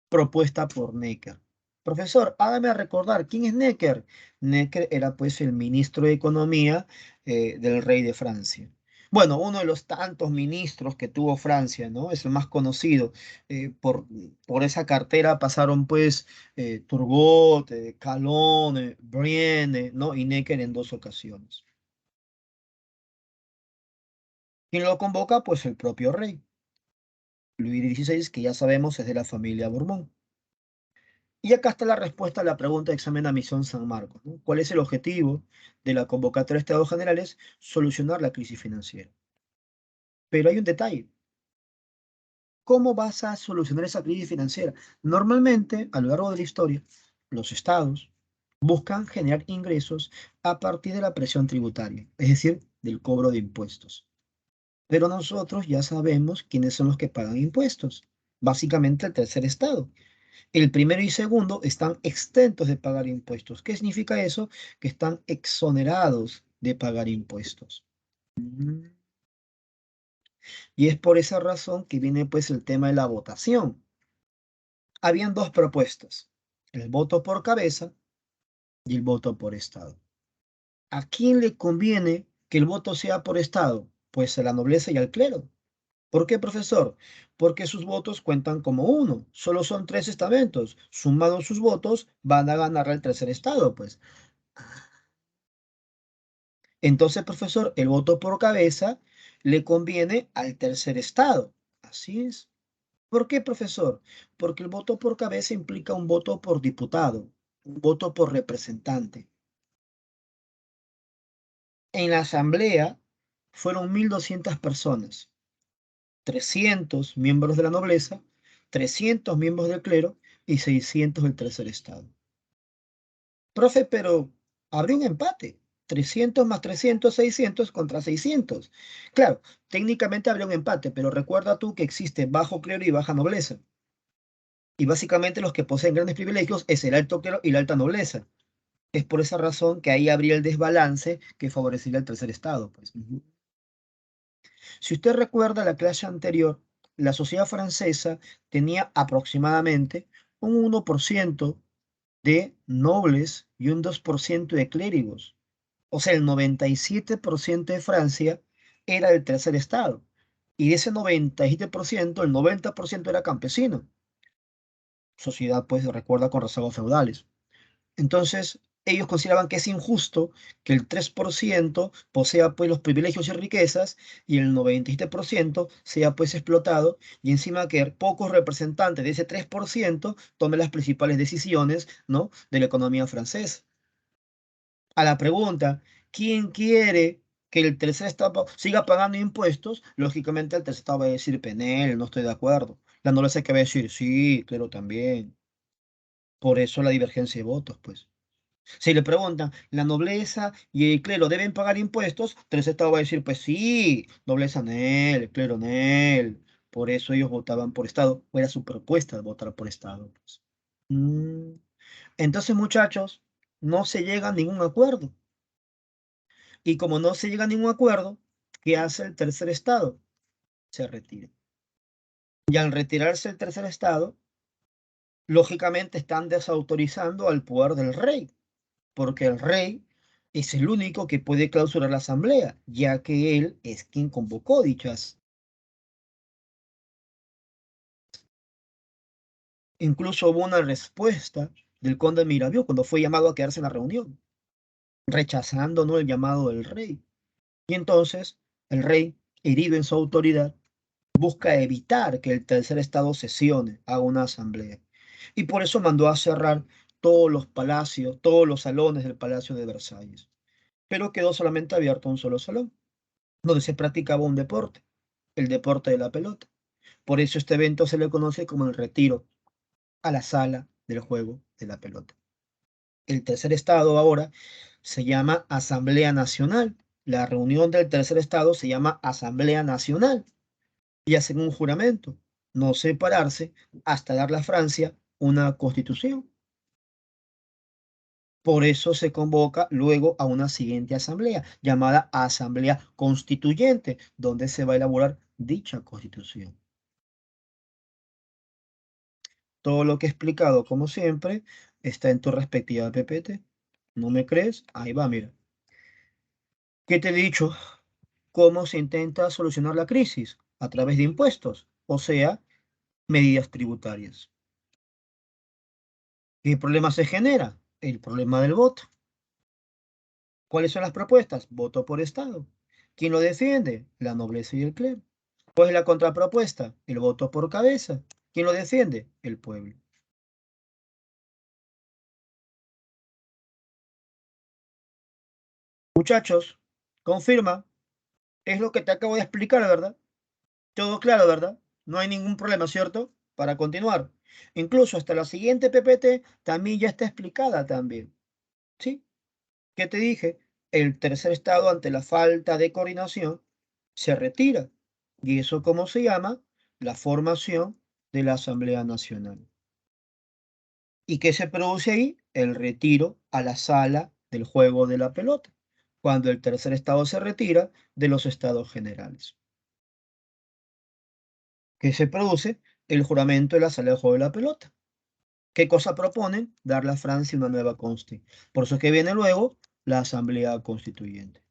Propuesta por Necker. Profesor, hágame recordar, ¿quién es Necker? Necker era pues el ministro de Economía del rey de Francia. Bueno, uno de los tantos ministros que tuvo Francia, ¿no? Es el más conocido. Por esa cartera pasaron pues Turgot, Calonne, Brienne, ¿no? Y Necker en 2 ocasiones. ¿Quién lo convoca? Pues el propio rey. Luis XVI, que ya sabemos es de la familia Borbón. Y acá está la respuesta a la pregunta de examen de admisión San Marcos, ¿no? ¿Cuál es el objetivo de la convocatoria de estados generales? Solucionar la crisis financiera. Pero hay un detalle. ¿Cómo vas a solucionar esa crisis financiera? Normalmente, a lo largo de la historia, los estados buscan generar ingresos a partir de la presión tributaria, es decir, del cobro de impuestos. Pero nosotros ya sabemos quiénes son los que pagan impuestos. Básicamente el tercer estado. El primero y segundo están exentos de pagar impuestos. ¿Qué significa eso? Que están exonerados de pagar impuestos. Mm. Y es por esa razón que viene pues el tema de la votación. Habían dos propuestas, el voto por cabeza y el voto por estado. ¿A quién le conviene que el voto sea por estado? Pues a la nobleza y al clero. ¿Por qué, profesor? porque sus votos cuentan como uno. Solo son 3 estamentos. Sumados sus votos, van a ganar el tercer estado, pues. Entonces, profesor, el voto por cabeza le conviene al tercer estado. Así es. ¿Por qué, profesor? Porque el voto por cabeza implica un voto por diputado, un voto por representante. En la asamblea fueron 1.200 personas, 300 miembros de la nobleza, 300 miembros del clero y 600 del tercer estado. Profe, pero habría un empate. 300 más 300, 600 contra 600. Claro, técnicamente habría un empate, pero recuerda tú que existe bajo clero y baja nobleza. Y básicamente los que poseen grandes privilegios es el alto clero y la alta nobleza. Es por esa razón que ahí habría el desbalance que favorecería al tercer estado, pues. Ujú. Si usted recuerda la clase anterior, la sociedad francesa tenía aproximadamente un 1% de nobles y un 2% de clérigos. O sea, el 97% de Francia era del tercer estado. Y de ese 97%, el 90% era campesino. Sociedad, pues, recuerda con rezagos feudales. Entonces, ellos consideraban que es injusto que el 3% posea pues los privilegios y riquezas y el 97% sea pues explotado y encima que pocos representantes de ese 3% tomen las principales decisiones, ¿no?, de la economía francesa. A la pregunta, ¿quién quiere que el tercer estado siga pagando impuestos? Lógicamente el tercer estado va a decir, Penel, no estoy de acuerdo. La nobleza que va a decir, sí, claro, también. Por eso la divergencia de votos, pues. Si le preguntan, ¿la nobleza y el clero deben pagar impuestos? Tercer estado va a decir, pues sí, nobleza Nel, clero Nel. Por eso ellos votaban por estado, o era su propuesta de votar por estado, pues. Mm, Entonces, muchachos, no se llega a ningún acuerdo. Y como no se llega a ningún acuerdo, ¿qué hace el tercer estado? Se retira. Y al retirarse el tercer estado, lógicamente están desautorizando al poder del rey, porque el rey es el único que puede clausurar la asamblea, ya que él es quien convocó dichas. Incluso hubo una respuesta del conde Mirabeau cuando fue llamado a quedarse en la reunión, rechazando, ¿no?, el llamado del rey. Y entonces el rey, herido en su autoridad, busca evitar que el tercer estado sesione, haga una asamblea. Y por eso mandó a cerrar todos los palacios, todos los salones del Palacio de Versalles. Pero quedó solamente abierto un solo salón, donde se practicaba un deporte, el deporte de la pelota. Por eso este evento se le conoce como el retiro a la sala del juego de la pelota. El tercer estado ahora se llama Asamblea Nacional. La reunión del tercer estado se llama Asamblea Nacional y hacen un juramento, no separarse hasta darle a Francia una constitución. Por eso se convoca luego a una siguiente asamblea, llamada Asamblea Constituyente, donde se va a elaborar dicha constitución. Todo lo que he explicado, como siempre, está en tu respectiva PPT. ¿No me crees? Ahí va, mira. ¿Qué te he dicho? ¿Cómo se intenta solucionar la crisis? A través de impuestos, o sea, medidas tributarias. ¿Qué problema se genera? El problema del voto. ¿Cuáles son las propuestas? Voto por Estado. ¿Quién lo defiende? La nobleza y el clero. ¿Cuál es la contrapropuesta? El voto por cabeza. ¿Quién lo defiende? El pueblo. Muchachos, confirma. Es lo que te acabo de explicar, ¿verdad? Todo claro, ¿verdad? No hay ningún problema, ¿cierto? Para continuar. Incluso hasta la siguiente PPT también ya está explicada también. ¿Sí? ¿Qué te dije? El tercer estado ante la falta de coordinación se retira. ¿Y eso cómo se llama? La formación de la Asamblea Nacional. ¿Y qué se produce ahí? El retiro a la sala del juego de la pelota, cuando el tercer estado se retira de los estados generales. ¿Qué se produce? El juramento de la sala del juego de la pelota. ¿Qué cosa proponen? Darle a Francia una nueva constitución. Por eso es que viene luego la Asamblea Constituyente,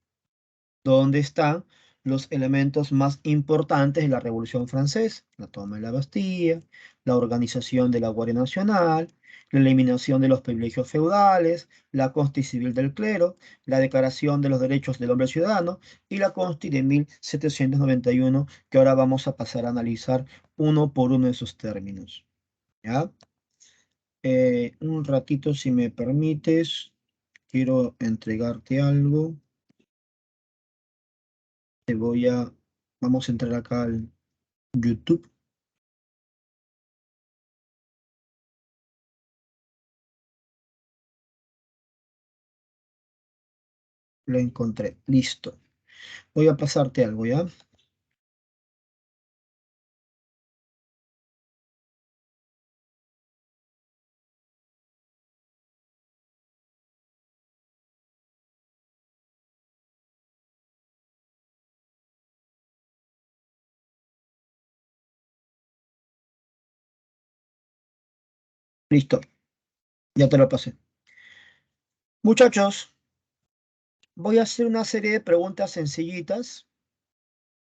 donde están los elementos más importantes de la Revolución Francesa: la toma de la Bastilla, la organización de la Guardia Nacional, la eliminación de los privilegios feudales, la Constitución Civil del Clero, la Declaración de los Derechos del Hombre Ciudadano y la Constitución de 1791, que ahora vamos a pasar a analizar uno por uno de esos términos. ¿Ya? Un ratito, si me permites, quiero entregarte algo. Vamos a entrar acá al YouTube. Lo encontré. Listo. Voy a pasarte algo, ¿ya? Listo. Ya te lo pasé. Muchachos, voy a hacer una serie de preguntas sencillitas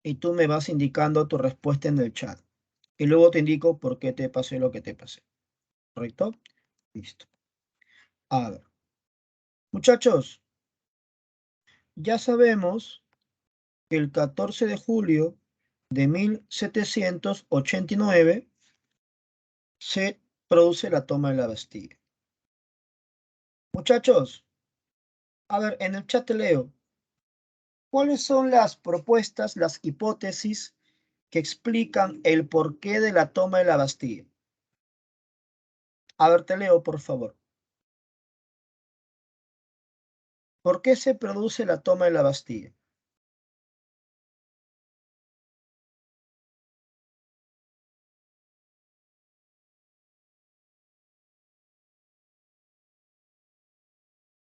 y tú me vas indicando tu respuesta en el chat. Y luego te indico por qué te pasé lo que te pasé. ¿Correcto? Listo. A ver. Muchachos, ya sabemos que el 14 de julio de 1789 se produce la toma de la Bastilla. Muchachos, a ver, en el chat te leo. ¿Cuáles son las propuestas, las hipótesis que explican el porqué de la toma de la Bastilla? A ver, te leo, por favor. ¿Por qué se produce la toma de la Bastilla?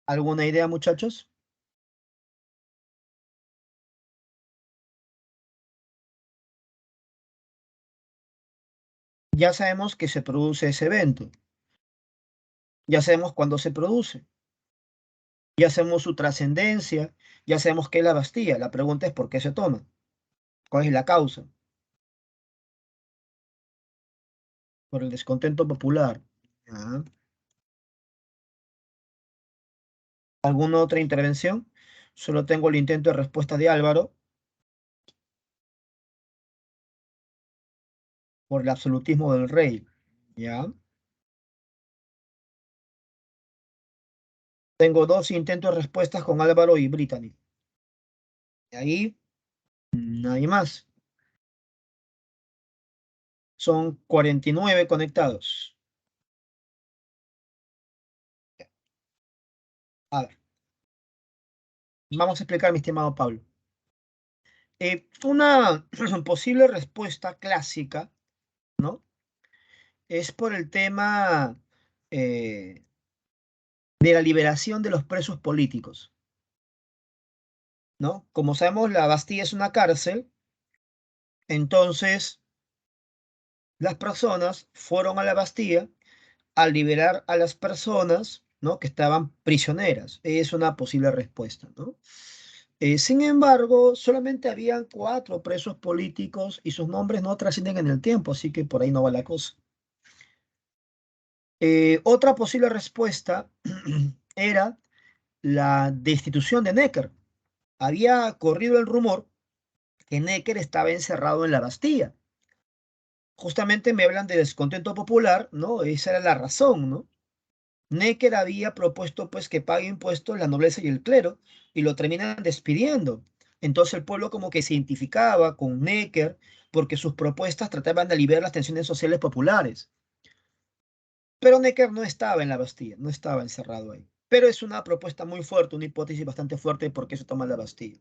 ¿Alguna idea, muchachos? Ya sabemos que se produce ese evento. Ya sabemos cuándo se produce. Ya sabemos su trascendencia. Ya sabemos qué es la Bastilla. La pregunta es por qué se toma. ¿Cuál es la causa? Por el descontento popular. Ya. ¿Alguna otra intervención? Solo tengo el intento de respuesta de Álvaro por el absolutismo del rey. ¿Ya? Tengo dos intentos de respuestas con Álvaro y Brittany. De ahí, nadie más. Son 49 conectados. A ver, vamos a explicar, mi estimado Pablo. Una posible respuesta clásica, ¿no? Es por el tema eh, de la liberación de los presos políticos, ¿no? Como sabemos, la Bastilla es una cárcel, entonces las personas fueron a la Bastilla a liberar a las personas, ¿no? Que estaban prisioneras. Es una posible respuesta, ¿no? Sin embargo, solamente habían 4 presos políticos y sus nombres no trascienden en el tiempo, así que por ahí no va la cosa. Otra posible respuesta era la destitución de Necker. Había corrido el rumor que Necker estaba encerrado en la Bastilla. Justamente me hablan de descontento popular, ¿no? Esa era la razón, ¿no? Necker había propuesto pues que pague impuestos la nobleza y el clero y lo terminan despidiendo. Entonces el pueblo como que se identificaba con Necker porque sus propuestas trataban de aliviar las tensiones sociales populares. Pero Necker no estaba en la Bastilla, no estaba encerrado ahí. Pero es una propuesta muy fuerte, una hipótesis bastante fuerte de por qué se toma la Bastilla.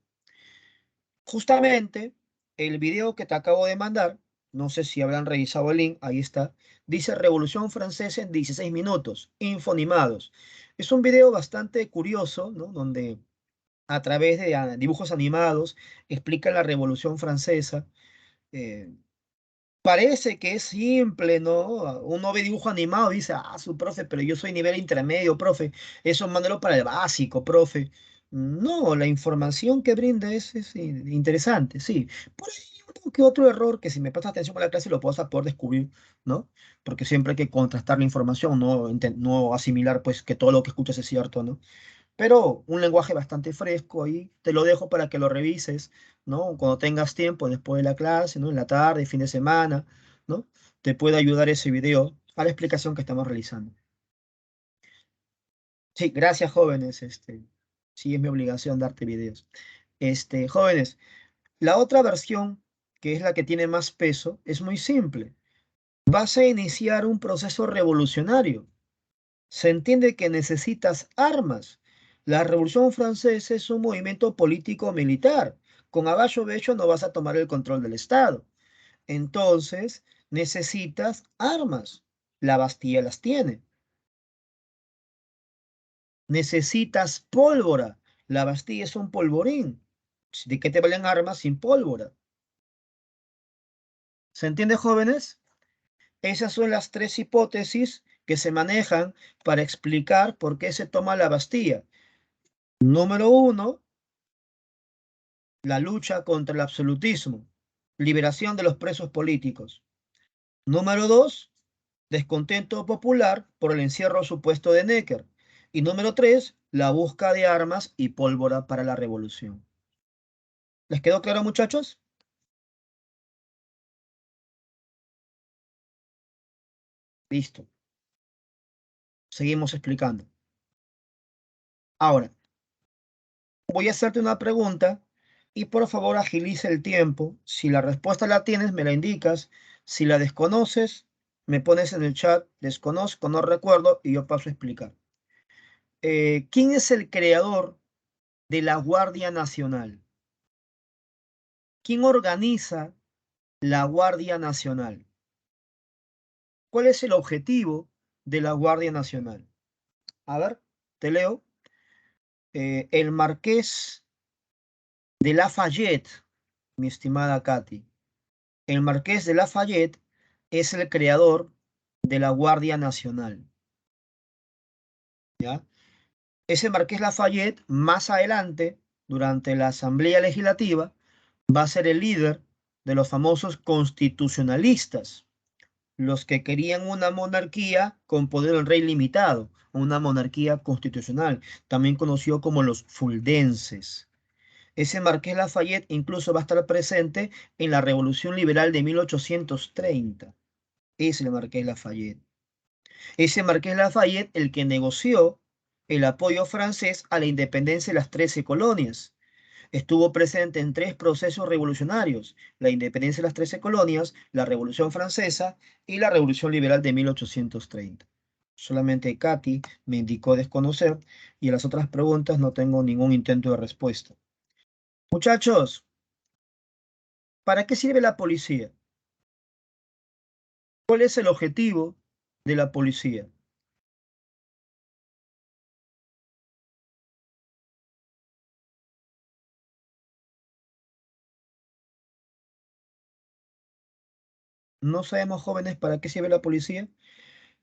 Justamente el video que te acabo de mandar, no sé si habrán revisado el link, ahí está, dice Revolución Francesa en 16 minutos, infonimados. Es un video bastante curioso, ¿no? Donde a través de dibujos animados explica la Revolución Francesa. Eh, Parece que es simple, ¿no? Uno ve dibujo animado y dice, su profe, pero yo soy nivel intermedio, profe. Eso mándalo para el básico, profe. No, la información que brinda es interesante, sí. Por ahí uno que otro error que si me prestas atención a la clase lo puedo hasta poder descubrir, ¿no? Porque siempre hay que contrastar la información, no, no asimilar pues que todo lo que escuchas es cierto, ¿no? Pero un lenguaje bastante fresco ahí, te lo dejo para que lo revises, ¿no? Cuando tengas tiempo después de la clase, ¿no? En la tarde, fin de semana, ¿no? Te puede ayudar ese video a la explicación que estamos realizando. Sí, gracias, jóvenes. Sí, es mi obligación darte videos. Jóvenes, la otra versión, que es la que tiene más peso, es muy simple. Vas a iniciar un proceso revolucionario. Se entiende que necesitas armas. La Revolución Francesa es un movimiento político-militar. Con abajo Becho no vas a tomar el control del Estado. Entonces, necesitas armas. La Bastilla las tiene. Necesitas pólvora. La Bastilla es un polvorín. ¿De qué te valen armas sin pólvora? ¿Se entiende, jóvenes? Esas son las tres hipótesis que se manejan para explicar por qué se toma la Bastilla. Número uno, la lucha contra el absolutismo, liberación de los presos políticos. Número dos, descontento popular por el encierro supuesto de Necker. Y número tres, la busca de armas y pólvora para la revolución. ¿Les quedó claro, muchachos? Listo. Seguimos explicando. Ahora, voy a hacerte una pregunta y por favor agiliza el tiempo. Si la respuesta la tienes, me la indicas. Si la desconoces, me pones en el chat, desconozco, no recuerdo, y yo paso a explicar. ¿Quién es el creador de la Guardia Nacional? ¿Quién organiza la Guardia Nacional? ¿Cuál es el objetivo de la Guardia Nacional? A ver, te leo. El Marqués de Lafayette, mi estimada Katy. El Marqués de Lafayette es el creador de la Guardia Nacional, ¿ya? Ese Marqués Lafayette, más adelante, durante la Asamblea Legislativa, va a ser el líder de los famosos constitucionalistas, los que querían una monarquía con poder del rey limitado, una monarquía constitucional, también conocido como los fuldenses. Ese Marqués Lafayette incluso va a estar presente en la Revolución Liberal de 1830. Es el Marqués Lafayette. Ese Marqués Lafayette el que negoció el apoyo francés a la independencia de las 13 colonias. Estuvo presente en tres procesos revolucionarios: la independencia de las 13 colonias, la Revolución Francesa y la Revolución Liberal de 1830. Solamente Katy me indicó desconocer y a las otras preguntas no tengo ningún intento de respuesta. Muchachos, ¿para qué sirve la policía? ¿Cuál es el objetivo de la policía? ¿No sabemos, jóvenes, para qué sirve la policía?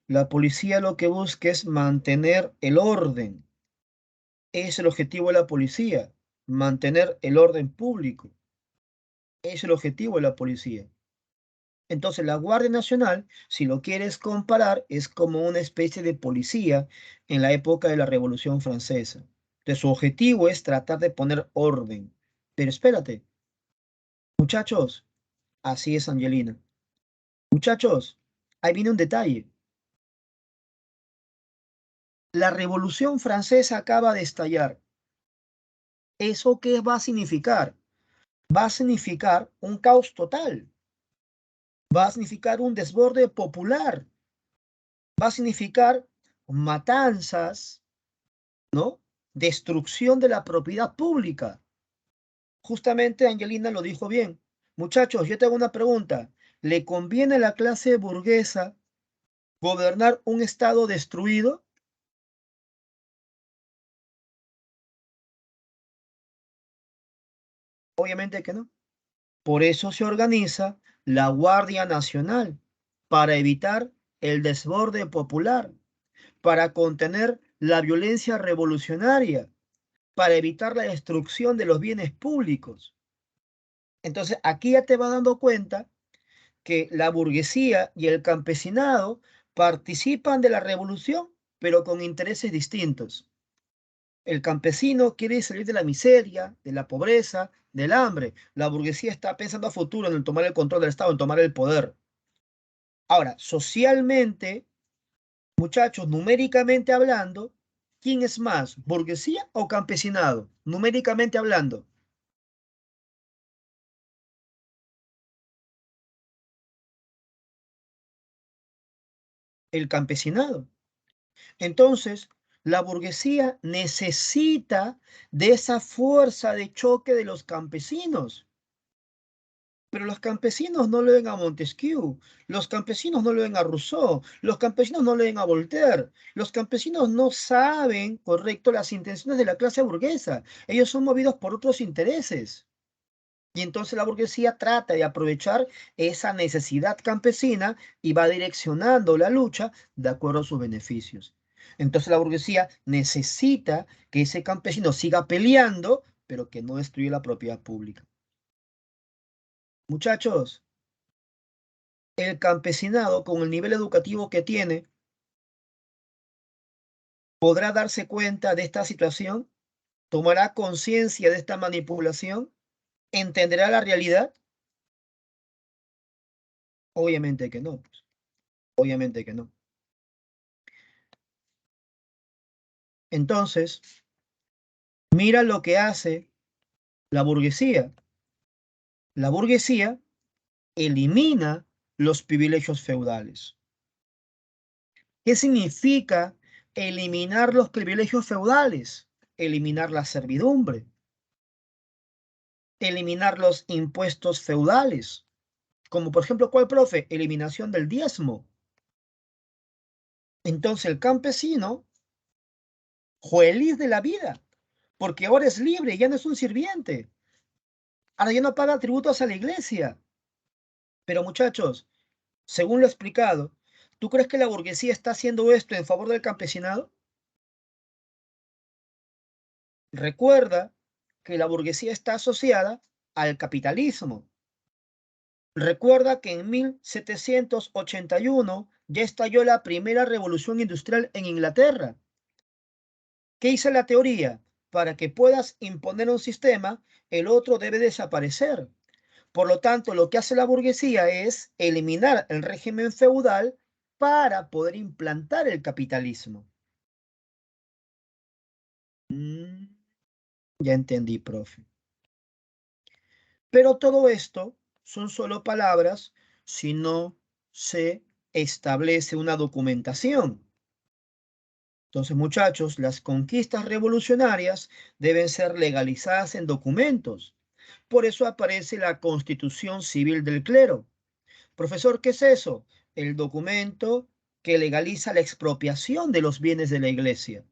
La policía lo que busca es mantener el orden. Es el objetivo de la policía, mantener el orden público. Es el objetivo de la policía. Entonces, la Guardia Nacional, si lo quieres comparar, es como una especie de policía en la época de la Revolución Francesa. Entonces, su objetivo es tratar de poner orden. Pero espérate, muchachos, así es Angelina. Muchachos, ahí viene un detalle. La Revolución Francesa acaba de estallar. ¿Eso qué va a significar? Va a significar un caos total. Va a significar un desborde popular. Va a significar matanzas, ¿no? Destrucción de la propiedad pública. Justamente Angelina lo dijo bien. Muchachos, yo te hago una pregunta. ¿Le conviene a la clase burguesa gobernar un estado destruido? Obviamente que no. Por eso se organiza la Guardia Nacional, para evitar el desborde popular, para contener la violencia revolucionaria, para evitar la destrucción de los bienes públicos. Entonces, aquí ya te vas dando cuenta que la burguesía y el campesinado participan de la revolución, pero con intereses distintos. El campesino quiere salir de la miseria, de la pobreza, del hambre. La burguesía está pensando a futuro en el tomar el control del Estado, en tomar el poder. Ahora, socialmente, muchachos, numéricamente hablando, ¿quién es más, burguesía o campesinado? Numéricamente hablando, el campesinado. Entonces, la burguesía necesita de esa fuerza de choque de los campesinos. Pero los campesinos no leen a Montesquieu, los campesinos no leen a Rousseau, los campesinos no leen a Voltaire, los campesinos no saben, correcto, las intenciones de la clase burguesa. Ellos son movidos por otros intereses. Y entonces la burguesía trata de aprovechar esa necesidad campesina y va direccionando la lucha de acuerdo a sus beneficios. Entonces la burguesía necesita que ese campesino siga peleando, pero que no destruya la propiedad pública. Muchachos, el campesinado, con el nivel educativo que tiene, podrá darse cuenta de esta situación, tomará conciencia de esta manipulación, entenderá la realidad. Obviamente que no, pues, obviamente que no. Entonces, mira lo que hace la burguesía. La burguesía elimina los privilegios feudales. ¿Qué significa eliminar los privilegios feudales? Eliminar la servidumbre, eliminar los impuestos feudales, como por ejemplo, ¿cuál, profe? Eliminación del diezmo. Entonces el campesino, feliz de la vida, porque ahora es libre, ya no es un sirviente. Ahora ya no paga tributos a la iglesia. Pero muchachos, según lo explicado, ¿tú crees que la burguesía está haciendo esto en favor del campesinado? Recuerda que la burguesía está asociada al capitalismo. Recuerda que en 1781 ya estalló la primera revolución industrial en Inglaterra. ¿Qué dice la teoría? Para que puedas imponer un sistema, el otro debe desaparecer. Por lo tanto, lo que hace la burguesía es eliminar el régimen feudal para poder implantar el capitalismo. Mm, ya entendí, profe. Pero todo esto son solo palabras si no se establece una documentación. Entonces, muchachos, las conquistas revolucionarias deben ser legalizadas en documentos. Por eso aparece la Constitución Civil del Clero. Profesor, ¿qué es eso? El documento que legaliza la expropiación de los bienes de la iglesia.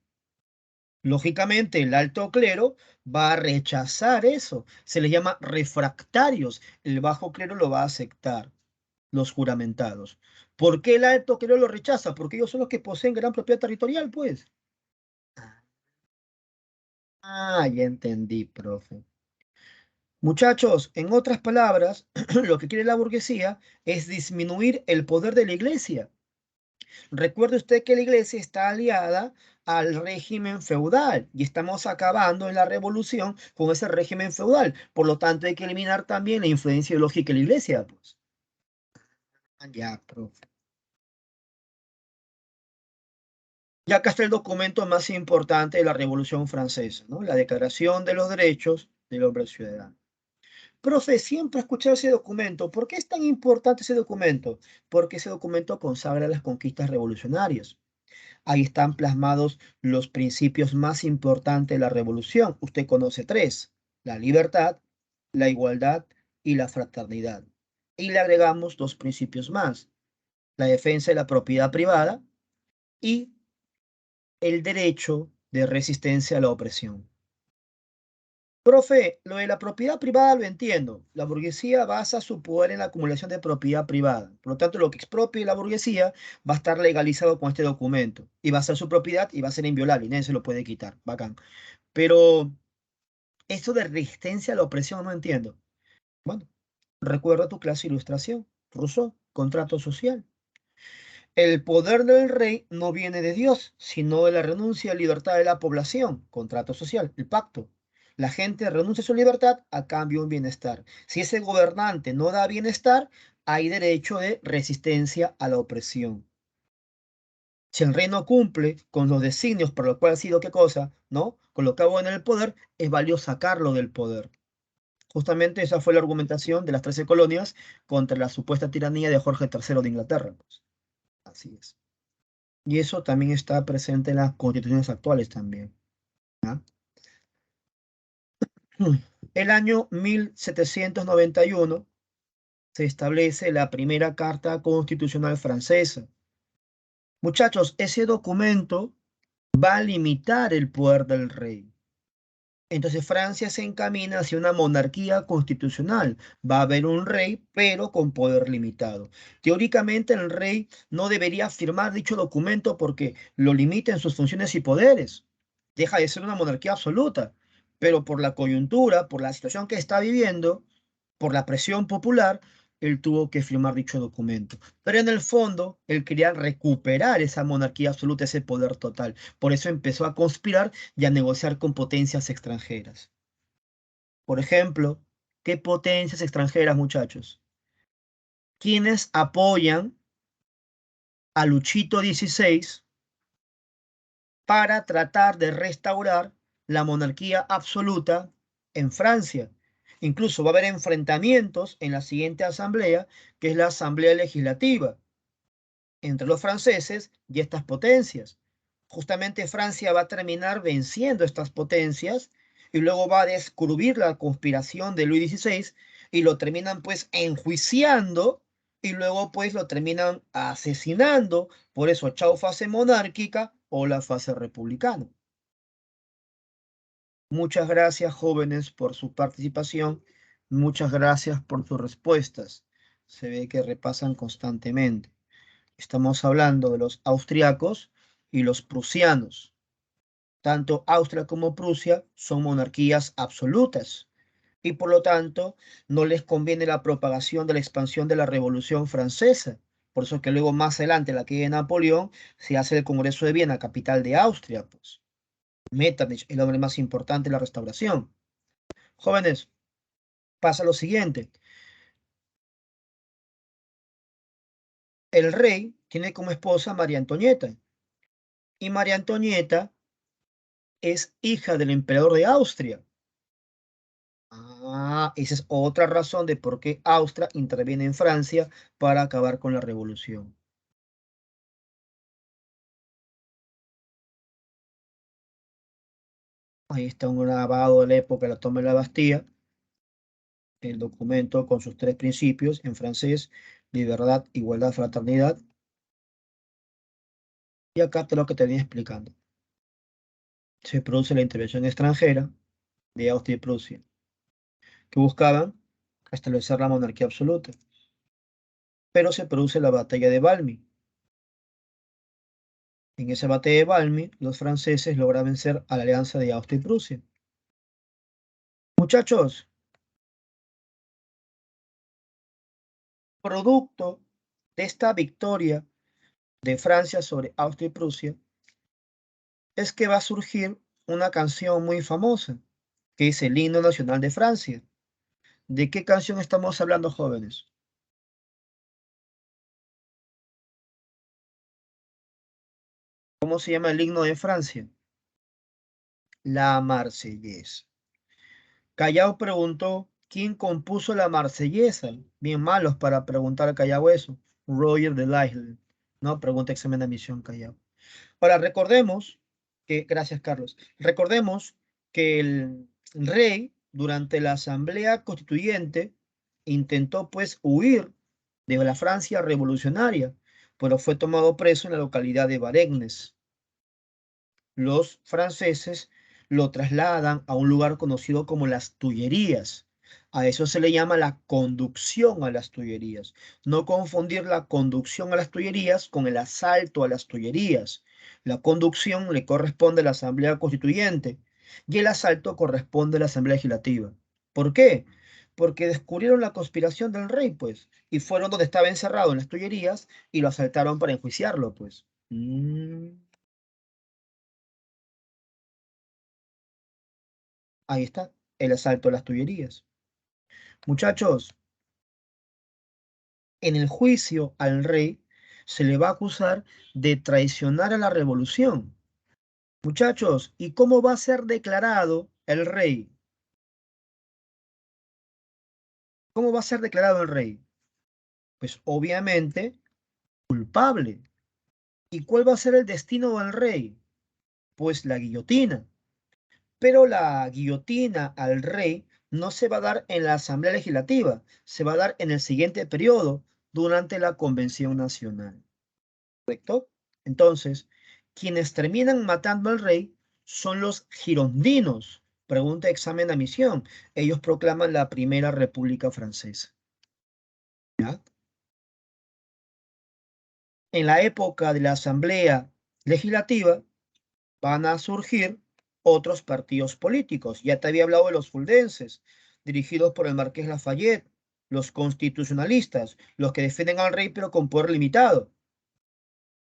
Lógicamente, el alto clero va a rechazar eso. Se les llama refractarios. El bajo clero lo va a aceptar, los juramentados. ¿Por qué el alto clero lo rechaza? Porque ellos son los que poseen gran propiedad territorial, pues. Ah, ya entendí, profe. Muchachos, en otras palabras, lo que quiere la burguesía es disminuir el poder de la iglesia. Recuerde usted que la iglesia está aliada al régimen feudal y estamos acabando en la revolución con ese régimen feudal. Por lo tanto, hay que eliminar también la influencia ideológica de la iglesia, pues. Ah, ya, profe. Ya acá está el documento más importante de la Revolución Francesa, ¿no? La Declaración de los Derechos del Hombre Ciudadano. Profe, siempre he escuchado ese documento. ¿Por qué es tan importante ese documento? Porque ese documento consagra las conquistas revolucionarias. Ahí están plasmados los principios más importantes de la revolución. Usted conoce tres: la libertad, la igualdad y la fraternidad. Y le agregamos dos principios más: la defensa de la propiedad privada y el derecho de resistencia a la opresión. Profe, lo de la propiedad privada lo entiendo. La burguesía basa su poder en la acumulación de propiedad privada. Por lo tanto, lo que expropie la burguesía va a estar legalizado con este documento. Y va a ser su propiedad y va a ser inviolable y nadie se lo puede quitar. Bacán. Pero eso de resistencia a la opresión no entiendo. Bueno, recuerda tu clase de ilustración, Rousseau, contrato social. El poder del rey no viene de Dios, sino de la renuncia a la libertad de la población, contrato social, el pacto. La gente renuncia a su libertad a cambio de un bienestar. Si ese gobernante no da bienestar, hay derecho de resistencia a la opresión. Si el rey no cumple con los designios por los cuales ha sido qué cosa, ¿no? Colocado en el poder, es válido sacarlo del poder. Justamente esa fue la argumentación de las 13 colonias contra la supuesta tiranía de Jorge III de Inglaterra, pues. Así es. Y eso también está presente en las constituciones actuales también. ¿Ya? El año 1791 se establece la primera Carta Constitucional francesa. Muchachos, ese documento va a limitar el poder del rey. Entonces Francia se encamina hacia una monarquía constitucional. Va a haber un rey, pero con poder limitado. Teóricamente el rey no debería firmar dicho documento porque lo limita en sus funciones y poderes. Deja de ser una monarquía absoluta. Pero por la coyuntura, por la situación que está viviendo, por la presión popular, él tuvo que firmar dicho documento. Pero en el fondo, él quería recuperar esa monarquía absoluta, ese poder total. Por eso empezó a conspirar y a negociar con potencias extranjeras. Por ejemplo, ¿qué potencias extranjeras, muchachos? ¿Quiénes apoyan a Luchito XVI para tratar de restaurar la monarquía absoluta en Francia? Incluso va a haber enfrentamientos en la siguiente asamblea, que es la Asamblea Legislativa, entre los franceses y estas potencias. Justamente Francia va a terminar venciendo estas potencias y luego va a descubrir la conspiración de Luis XVI y lo terminan pues enjuiciando y luego pues lo terminan asesinando. Por eso, chao fase monárquica o la fase republicana. Muchas gracias, jóvenes, por su participación. Muchas gracias por sus respuestas. Se ve que repasan constantemente. Estamos hablando de los austriacos y los prusianos. Tanto Austria como Prusia son monarquías absolutas y por lo tanto no les conviene la propagación de la expansión de la Revolución Francesa. Por eso que luego más adelante, la caída de Napoleón, se hace el Congreso de Viena, capital de Austria, pues. Metternich, el hombre más importante de la restauración. Jóvenes, pasa lo siguiente. El rey tiene como esposa a María Antonieta y María Antonieta es hija del emperador de Austria. Ah, esa es otra razón de por qué Austria interviene en Francia para acabar con la revolución. Ahí está un grabado de la época de la toma de la Bastilla, el documento con sus tres principios en francés: libertad, igualdad, fraternidad. Y acá te lo que te venía explicando. Se produce la intervención extranjera de Austria y Prusia, que buscaban establecer la monarquía absoluta. Pero se produce la batalla de Valmy. En esa batalla de Valmy, los franceses logran vencer a la alianza de Austria y Prusia. Muchachos, producto de esta victoria de Francia sobre Austria y Prusia es que va a surgir una canción muy famosa, que es el himno nacional de Francia. ¿De qué canción estamos hablando, jóvenes? ¿Cómo se llama el himno de Francia? La Marsellesa. Callao preguntó quién compuso la Marsellesa. Bien malos para preguntar a Callao eso. Roger de Lisle. No, pregunta examen de admisión, Callao. Ahora, recordemos que, gracias Carlos, recordemos que el rey durante la Asamblea Constituyente intentó pues huir de la Francia revolucionaria, pero fue tomado preso en la localidad de Varegnes. Los franceses lo trasladan a un lugar conocido como las Tullerías. A eso se le llama la conducción a las Tullerías. No confundir la conducción a las Tullerías con el asalto a las Tullerías. La conducción le corresponde a la Asamblea Constituyente Y el asalto corresponde a la Asamblea Legislativa. ¿Por qué? Porque descubrieron la conspiración del rey, pues, y fueron donde estaba encerrado en las Tullerías y lo asaltaron para enjuiciarlo, pues. Ahí está, el asalto a las Tullerías. Muchachos, en el juicio al rey se le va a acusar de traicionar a la revolución. Muchachos, ¿y cómo va a ser declarado el rey? ¿Cómo va a ser declarado el rey? Pues obviamente culpable. ¿Y cuál va a ser el destino del rey? Pues la guillotina. Pero la guillotina al rey no se va a dar en la Asamblea Legislativa, se va a dar en el siguiente periodo, durante la Convención Nacional. ¿Correcto? Entonces, quienes terminan matando al rey son los girondinos. Pregunta, examen, admisión. Ellos proclaman la Primera República Francesa. ¿Ya? En la época de la Asamblea Legislativa van a surgir otros partidos políticos. Ya te había hablado de los fuldenses, dirigidos por el Marqués Lafayette, los constitucionalistas, los que defienden al rey pero con poder limitado.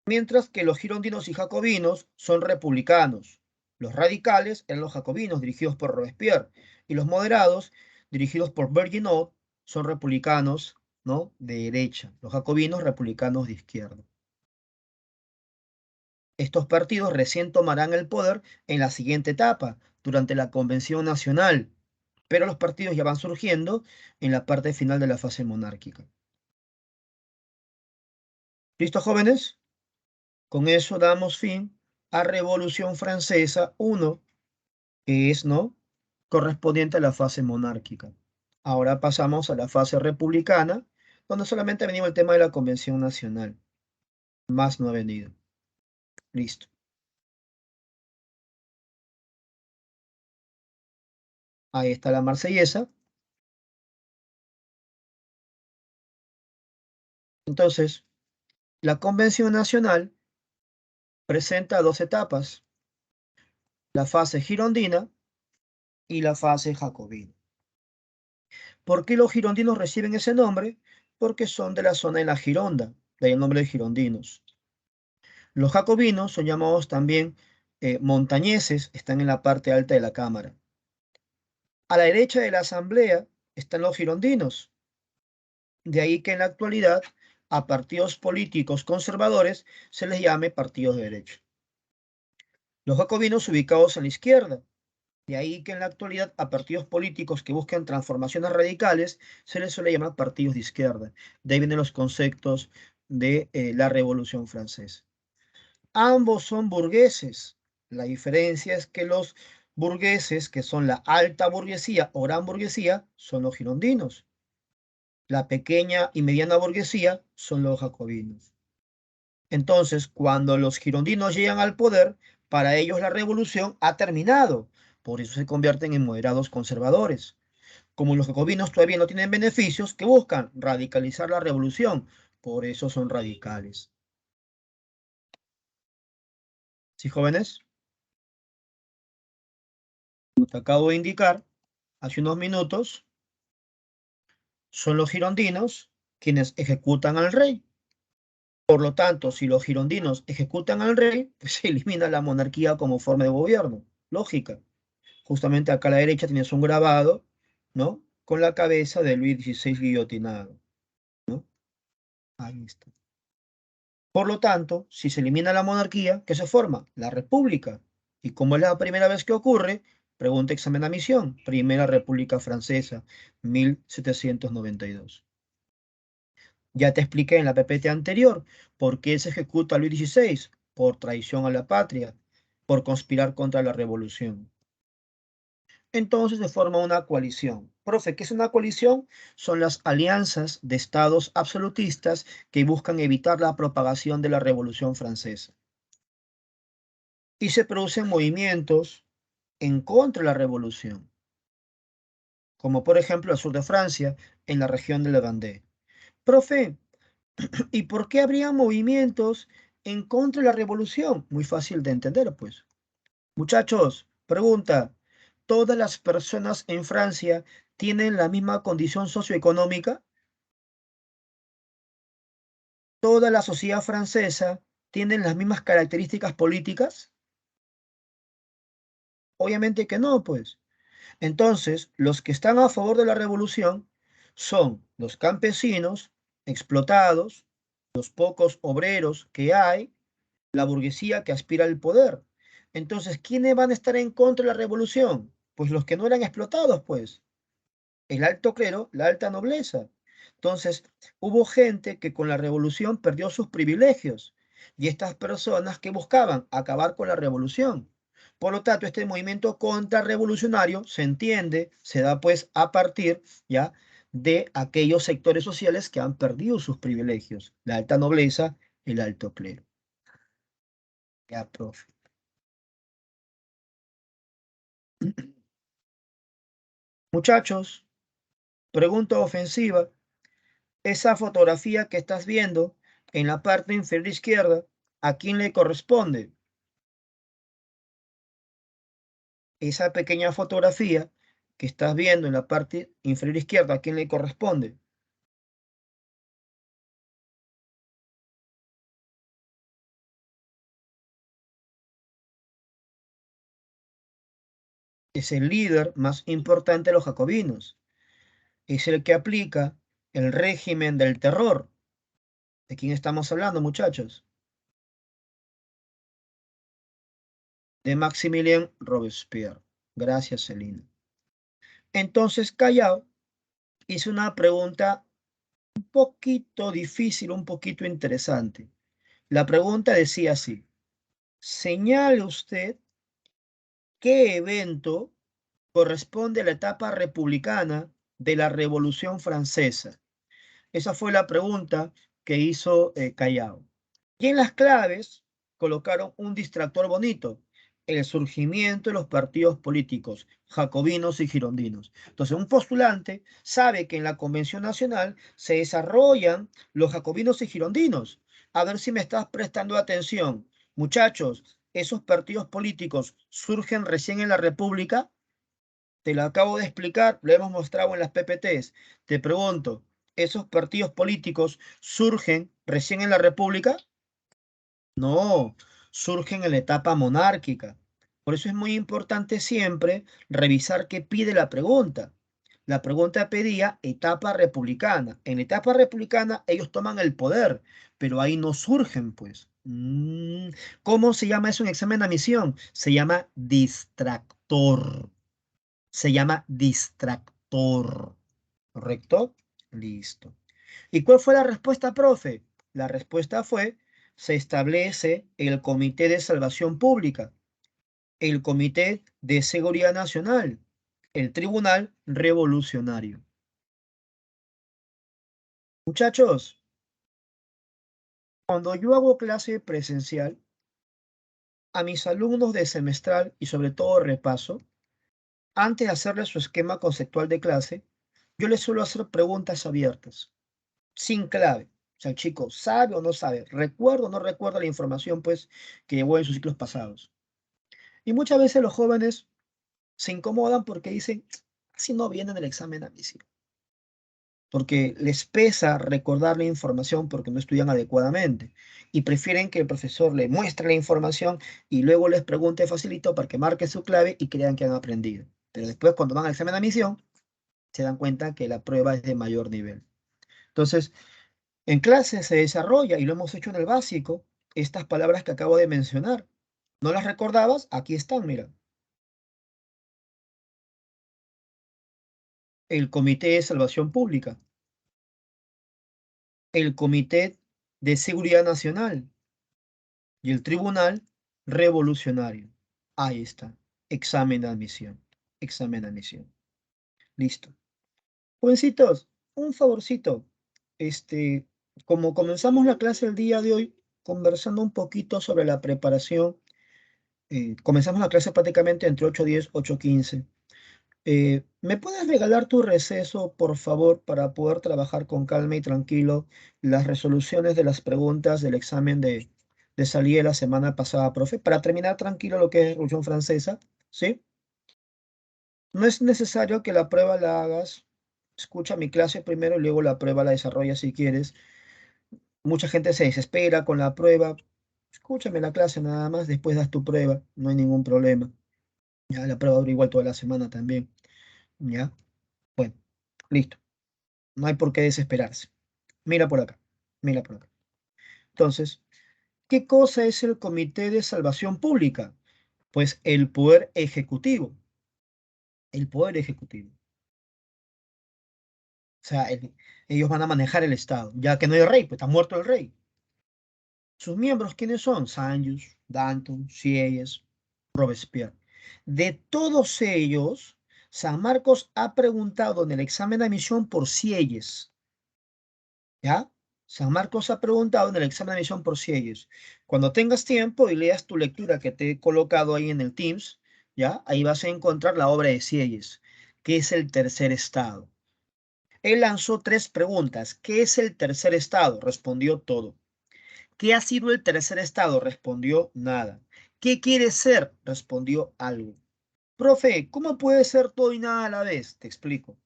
Mientras que los girondinos y jacobinos son republicanos. Los radicales eran los jacobinos, dirigidos por Robespierre, y los moderados, dirigidos por Vergniaud, son republicanos, ¿no?, de derecha. Los jacobinos, republicanos de izquierda. Estos partidos recién tomarán el poder en la siguiente etapa, durante la Convención Nacional, pero los partidos ya van surgiendo en la parte final de la fase monárquica. ¿Listo, jóvenes? Con eso damos fin a Revolución Francesa 1, que es, ¿no?, correspondiente a la fase monárquica. Ahora pasamos a la fase republicana, donde solamente ha venido el tema de la Convención Nacional. Más no ha venido. Listo. Ahí está la Marsellesa. Entonces, la Convención Nacional presenta dos etapas, la fase girondina y la fase jacobina. ¿Por qué los girondinos reciben ese nombre? Porque son de la zona de la Gironda, de ahí el nombre de girondinos. Los jacobinos son llamados también montañeses, están en la parte alta de la Cámara. A la derecha de la Asamblea están los girondinos. De ahí que en la actualidad a partidos políticos conservadores se les llame partidos de derecha. Los jacobinos ubicados en la izquierda. De ahí que en la actualidad a partidos políticos que buscan transformaciones radicales se les suele llamar partidos de izquierda. De ahí vienen los conceptos de la Revolución Francesa. Ambos son burgueses. La diferencia es que los burgueses, que son la alta burguesía o gran burguesía, son los girondinos. La pequeña y mediana burguesía son los jacobinos. Entonces, cuando los girondinos llegan al poder, para ellos la revolución ha terminado. Por eso se convierten en moderados conservadores. Como los jacobinos todavía no tienen beneficios, ¿qué buscan? Radicalizar la revolución. Por eso son radicales. ¿Sí, jóvenes? Como te acabo de indicar hace unos minutos, son los girondinos quienes ejecutan al rey. Por lo tanto, si los girondinos ejecutan al rey, pues se elimina la monarquía como forma de gobierno. Lógica. Justamente acá a la derecha tienes un grabado, ¿no?, con la cabeza de Luis XVI guillotinado, ¿no? Ahí está. Por lo tanto, si se elimina la monarquía, ¿qué se forma? La república. ¿Y como es la primera vez que ocurre? Pregunta, examen, admisión. Primera República Francesa, 1792. Ya te expliqué en la PPT anterior por qué se ejecuta a Luis XVI: por traición a la patria, por conspirar contra la revolución. Entonces se forma una coalición. Profe, ¿qué es una coalición? Son las alianzas de estados absolutistas que buscan evitar la propagación de la Revolución Francesa. Y se producen movimientos en contra de la revolución, como por ejemplo al sur de Francia, en la región de Vendée. Profe, ¿y por qué habría movimientos en contra de la revolución? Muy fácil de entender, pues. Muchachos, Pregunta, ¿todas las personas en Francia tienen la misma condición socioeconómica? ¿Toda la sociedad francesa tiene las mismas características políticas? Obviamente que no, pues. Entonces, los que están a favor de la revolución son los campesinos explotados, los pocos obreros que hay, la burguesía que aspira al poder. Entonces, ¿quiénes van a estar en contra de la revolución? Pues los que no eran explotados, pues. El alto clero, la alta nobleza. Entonces, hubo gente que con la revolución perdió sus privilegios y estas personas que buscaban acabar con la revolución. Por lo tanto, este movimiento contrarrevolucionario se entiende, se da pues a partir ya de aquellos sectores sociales que han perdido sus privilegios, la alta nobleza, el alto clero. Ya, profe. Muchachos, pregunta ofensiva. Esa fotografía que estás viendo en la parte inferior izquierda, ¿a quién le corresponde? Esa pequeña fotografía que estás viendo en la parte inferior izquierda, ¿a quién le corresponde? Es el líder más importante de los jacobinos. Es el que aplica el régimen del terror. ¿De quién estamos hablando, muchachos? De Maximilien Robespierre. Gracias, Celina. Entonces, Callao hizo una pregunta un poquito difícil, un poquito interesante. La pregunta decía así: señale usted qué evento corresponde a la etapa republicana de la Revolución Francesa. Esa fue la pregunta que hizo Callao. Y en las claves colocaron un distractor bonito: el surgimiento de los partidos políticos jacobinos y girondinos. Entonces, un postulante sabe que en la Convención Nacional se desarrollan los jacobinos y girondinos. A ver si me estás prestando atención. Muchachos, esos partidos políticos surgen recién en la República. Te lo acabo de explicar, lo hemos mostrado en las PPTs. Te pregunto, ¿esos partidos políticos surgen recién en la República? No, surgen en la etapa monárquica. Por eso es muy importante siempre revisar qué pide la pregunta. La pregunta pedía etapa republicana. En la etapa republicana ellos toman el poder, pero ahí no surgen, pues. ¿Cómo se llama eso en examen de admisión? Se llama distractor. Se llama distractor. ¿Correcto? Listo. ¿Y cuál fue la respuesta, profe? La respuesta fue: se establece el Comité de Salvación Pública, el Comité de Seguridad Nacional, el Tribunal Revolucionario. Muchachos, cuando yo hago clase presencial, a mis alumnos de semestral y sobre todo repaso, antes de hacerles su esquema conceptual de clase, yo les suelo hacer preguntas abiertas, sin clave. O sea, el chico sabe o no sabe, recuerda o no recuerda la información pues que llevó en sus ciclos pasados. Y muchas veces los jóvenes se incomodan porque dicen, si no viene en el examen de admisión, porque les pesa recordar la información porque no estudian adecuadamente y prefieren que el profesor le muestre la información y luego les pregunte facilito para que marque su clave y crean que han aprendido. Pero después cuando van al examen de admisión se dan cuenta que la prueba es de mayor nivel. Entonces, en clase se desarrolla, y lo hemos hecho en el básico, estas palabras que acabo de mencionar. ¿No las recordabas? Aquí están, mira. El Comité de Salvación Pública, el Comité de Seguridad Nacional y el Tribunal Revolucionario. Ahí está. Examen de admisión. Examen de admisión. Listo. Jovencitos, un favorcito. Este, como comenzamos la clase el día de hoy, conversando un poquito sobre la preparación, comenzamos la clase prácticamente entre 8:10, 8:15. ¿Me puedes regalar tu receso, por favor, para poder trabajar con calma y tranquilo las resoluciones de las preguntas del examen de salida de la semana pasada, profe? Para terminar tranquilo lo que es Revolución Francesa. ¿sí? No es necesario que la prueba la hagas. Escucha mi clase primero y luego la prueba la desarrollas si quieres. Mucha gente se desespera con la prueba. Escúchame la clase nada más, después das tu prueba, no hay ningún problema. Ya, la prueba dura igual toda la semana también. Ya, bueno, listo. No hay por qué desesperarse. Mira por acá, mira por acá. Entonces, ¿qué cosa es el Comité de Salvación Pública? Pues el poder ejecutivo, el poder ejecutivo. O sea, ellos van a manejar el Estado, ya que no hay rey, pues está muerto el rey. Sus miembros, ¿quiénes son? Sanjus, Danton, Sieyes, Robespierre. De todos ellos, San Marcos ha preguntado en el examen de admisión por Sieyes, ¿ya? San Marcos ha preguntado en el examen de admisión por Sieyes. Cuando tengas tiempo y leas tu lectura que te he colocado ahí en el Teams, ¿ya? Ahí vas a encontrar la obra de Sieyes, que es el tercer estado. Él lanzó tres preguntas. ¿Qué es el tercer estado? Respondió todo. ¿Qué ha sido el tercer estado? Respondió nada. ¿Qué quiere ser? Respondió algo. Profe, ¿cómo puede ser todo y nada a la vez? Te explico.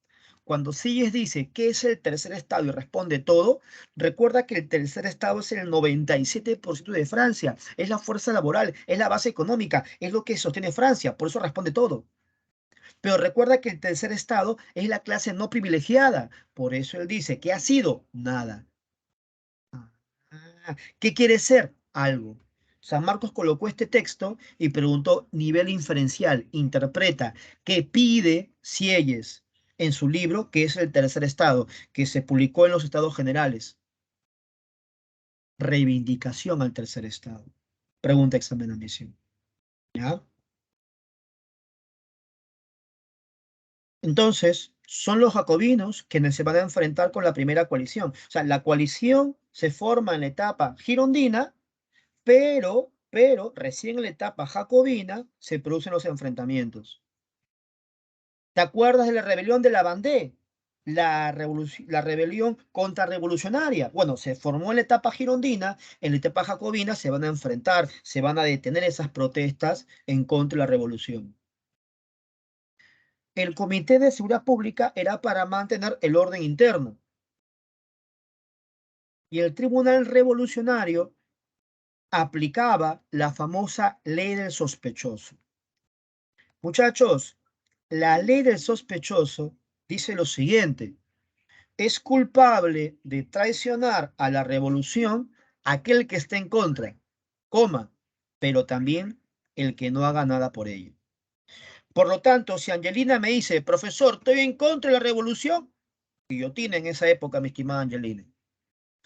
Cuando Silles dice qué es el tercer estado y responde todo, recuerda que el tercer estado es el 97% de Francia, es la fuerza laboral, es la base económica, es lo que sostiene Francia, por eso responde todo. Pero recuerda que el tercer estado es la clase no privilegiada, por eso él dice, ¿qué ha sido? Nada. ¿Qué quiere ser? Algo. San Marcos colocó este texto y preguntó nivel inferencial, interpreta, ¿qué pide Sieyes en su libro, que es el tercer estado, que se publicó en los Estados Generales? Reivindicación al tercer estado. Pregunta examen de admisión. ¿Ya? Entonces, son los jacobinos quienes se van a enfrentar con la primera coalición. O sea, la coalición se forma en la etapa girondina, pero recién en la etapa jacobina se producen los enfrentamientos. ¿Te acuerdas de la rebelión de la Vendée? La rebelión contrarrevolucionaria. Bueno, se formó en la etapa girondina, en la etapa jacobina se van a enfrentar, se van a detener esas protestas en contra de la revolución. El Comité de Seguridad Pública era para mantener el orden interno y el Tribunal Revolucionario aplicaba la famosa ley del sospechoso. Muchachos, la ley del sospechoso dice lo siguiente: es culpable de traicionar a la revolución aquel que esté en contra, coma, pero también el que no haga nada por ello. Por lo tanto, si Angelina me dice, profesor, estoy en contra de la revolución, guillotina en esa época, mi estimada Angelina.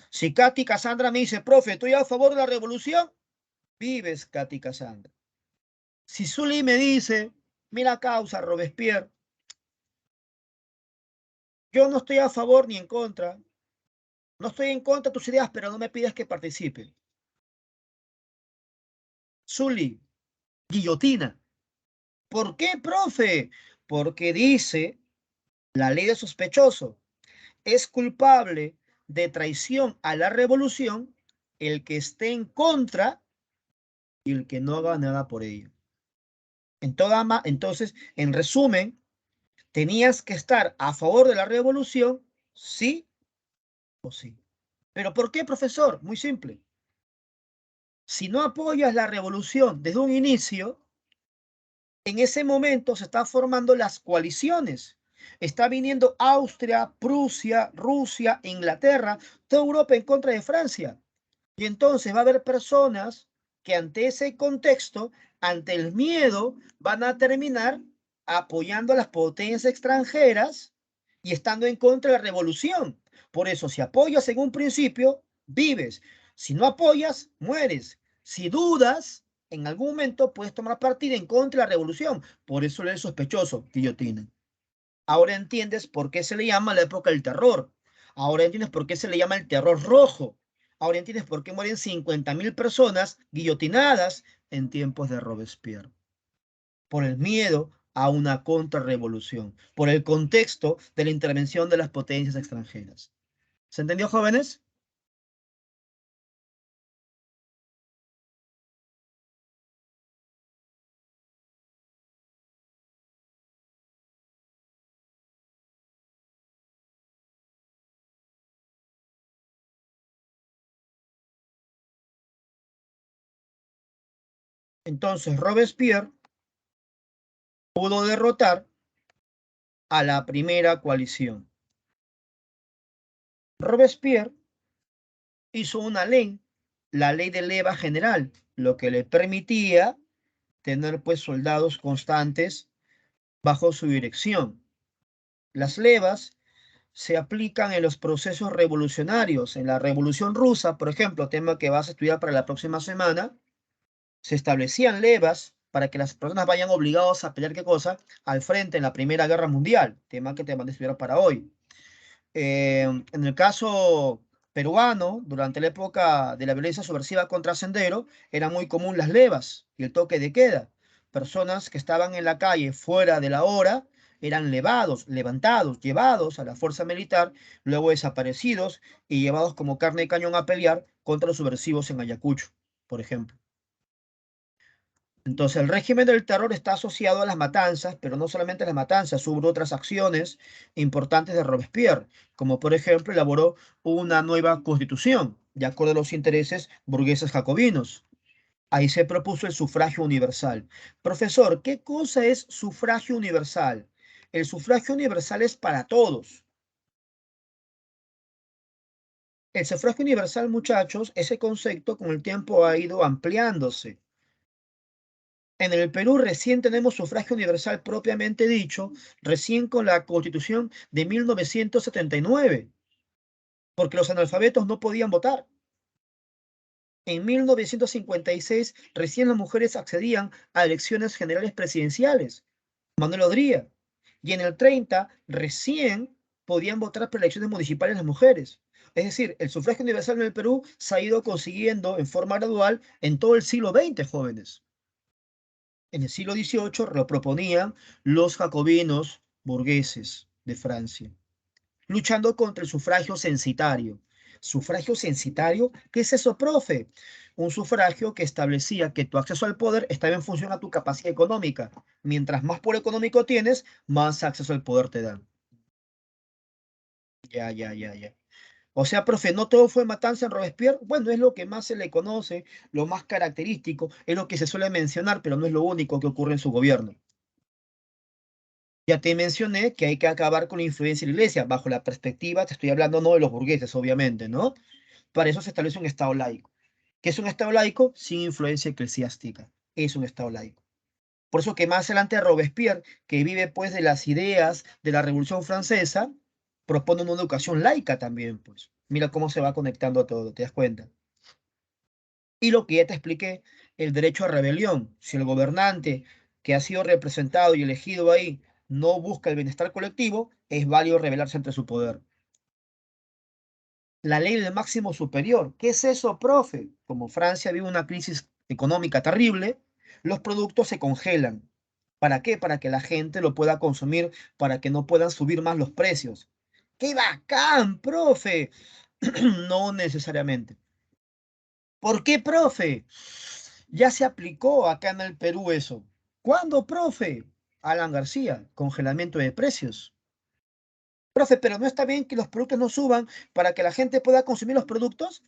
Si Katy Cassandra me dice, profe, estoy a favor de la revolución, vives, Katy Cassandra. Si Zully me dice, mira causa, Robespierre, yo no estoy a favor ni en contra. No estoy en contra de tus ideas, pero no me pidas que participe. Zully, guillotina. ¿Por qué, profe? Porque dice la ley de sospechoso. Es culpable de traición a la revolución el que esté en contra y el que no haga nada por ello. Entonces, en resumen, tenías que estar a favor de la revolución, sí o sí. ¿Pero por qué, profesor? Muy simple. Si no apoyas la revolución desde un inicio, en ese momento se están formando las coaliciones. Está viniendo Austria, Prusia, Rusia, Inglaterra, toda Europa en contra de Francia. Y entonces va a haber personas que ante ese contexto, ante el miedo, van a terminar apoyando a las potencias extranjeras y estando en contra de la revolución. Por eso, si apoyas en un principio, vives. Si no apoyas, mueres. Si dudas, en algún momento puedes tomar partida en contra de la revolución. Por eso eres sospechoso, guillotina. Ahora entiendes por qué se le llama la época del terror. Ahora entiendes por qué se le llama el terror rojo. Ahora entiendes por qué mueren 50.000 personas guillotinadas en tiempos de Robespierre. Por el miedo a una contrarrevolución. Por el contexto de la intervención de las potencias extranjeras. ¿Se entendió, jóvenes? Entonces Robespierre pudo derrotar a la primera coalición. Robespierre hizo una ley, la ley de leva general, lo que le permitía tener pues soldados constantes bajo su dirección. Las levas se aplican en los procesos revolucionarios. En la Revolución Rusa, por ejemplo, tema que vas a estudiar para la próxima semana, se establecían levas para que las personas vayan obligados a pelear, ¿qué cosa? Al frente en la Primera Guerra Mundial, tema que te mandé a estudiar para hoy. En el caso peruano, durante la época de la violencia subversiva contra Sendero, era muy común las levas y el toque de queda. Personas que estaban en la calle fuera de la hora eran levados, levantados, llevados a la fuerza militar, luego desaparecidos y llevados como carne de cañón a pelear contra los subversivos en Ayacucho, por ejemplo. Entonces, el régimen del terror está asociado a las matanzas, pero no solamente a las matanzas, hubo otras acciones importantes de Robespierre, como por ejemplo elaboró una nueva constitución, de acuerdo a los intereses burgueses jacobinos. Ahí se propuso el sufragio universal. Profesor, ¿qué cosa es sufragio universal? El sufragio universal es para todos. El sufragio universal, muchachos, ese concepto con el tiempo ha ido ampliándose. En el Perú recién tenemos sufragio universal propiamente dicho, recién con la Constitución de 1979, porque los analfabetos no podían votar. En 1956 recién las mujeres accedían a elecciones generales presidenciales, Manuel Odría. Y en el 30 recién podían votar por elecciones municipales las mujeres. Es decir, el sufragio universal en el Perú se ha ido consiguiendo en forma gradual en todo el siglo XX, jóvenes. En el siglo XVIII lo proponían los jacobinos burgueses de Francia, luchando contra el sufragio censitario. ¿Sufragio censitario? ¿Qué es eso, profe? Un sufragio que establecía que tu acceso al poder estaba en función a tu capacidad económica. Mientras más poder económico tienes, más acceso al poder te dan. Ya, ya, ya, ya. O sea, profe, no todo fue matanza en Robespierre. Bueno, es lo que más se le conoce, lo más característico, es lo que se suele mencionar, pero no es lo único que ocurre en su gobierno. Ya te mencioné que hay que acabar con la influencia de la iglesia, bajo la perspectiva, te estoy hablando no de los burgueses, obviamente, ¿no? Para eso se establece un Estado laico. ¿Qué es un Estado laico? Sin influencia eclesiástica. Es un Estado laico. Por eso que más adelante Robespierre, que vive pues de las ideas de la Revolución Francesa, propone una educación laica también, pues. Mira cómo se va conectando todo, ¿te das cuenta? Y lo que ya te expliqué, el derecho a rebelión. Si el gobernante que ha sido representado y elegido ahí no busca el bienestar colectivo, es válido rebelarse ante su poder. La ley del máximo superior. ¿Qué es eso, profe? Como Francia vive una crisis económica terrible, los productos se congelan. ¿Para qué? Para que la gente lo pueda consumir, para que no puedan subir más los precios. ¡Qué bacán, profe! No necesariamente. ¿Por qué, profe? Ya se aplicó acá en el Perú eso. ¿Cuándo, profe? Alan García, congelamiento de precios. Profe, pero no está bien que los productos no suban para que la gente pueda consumir los productos.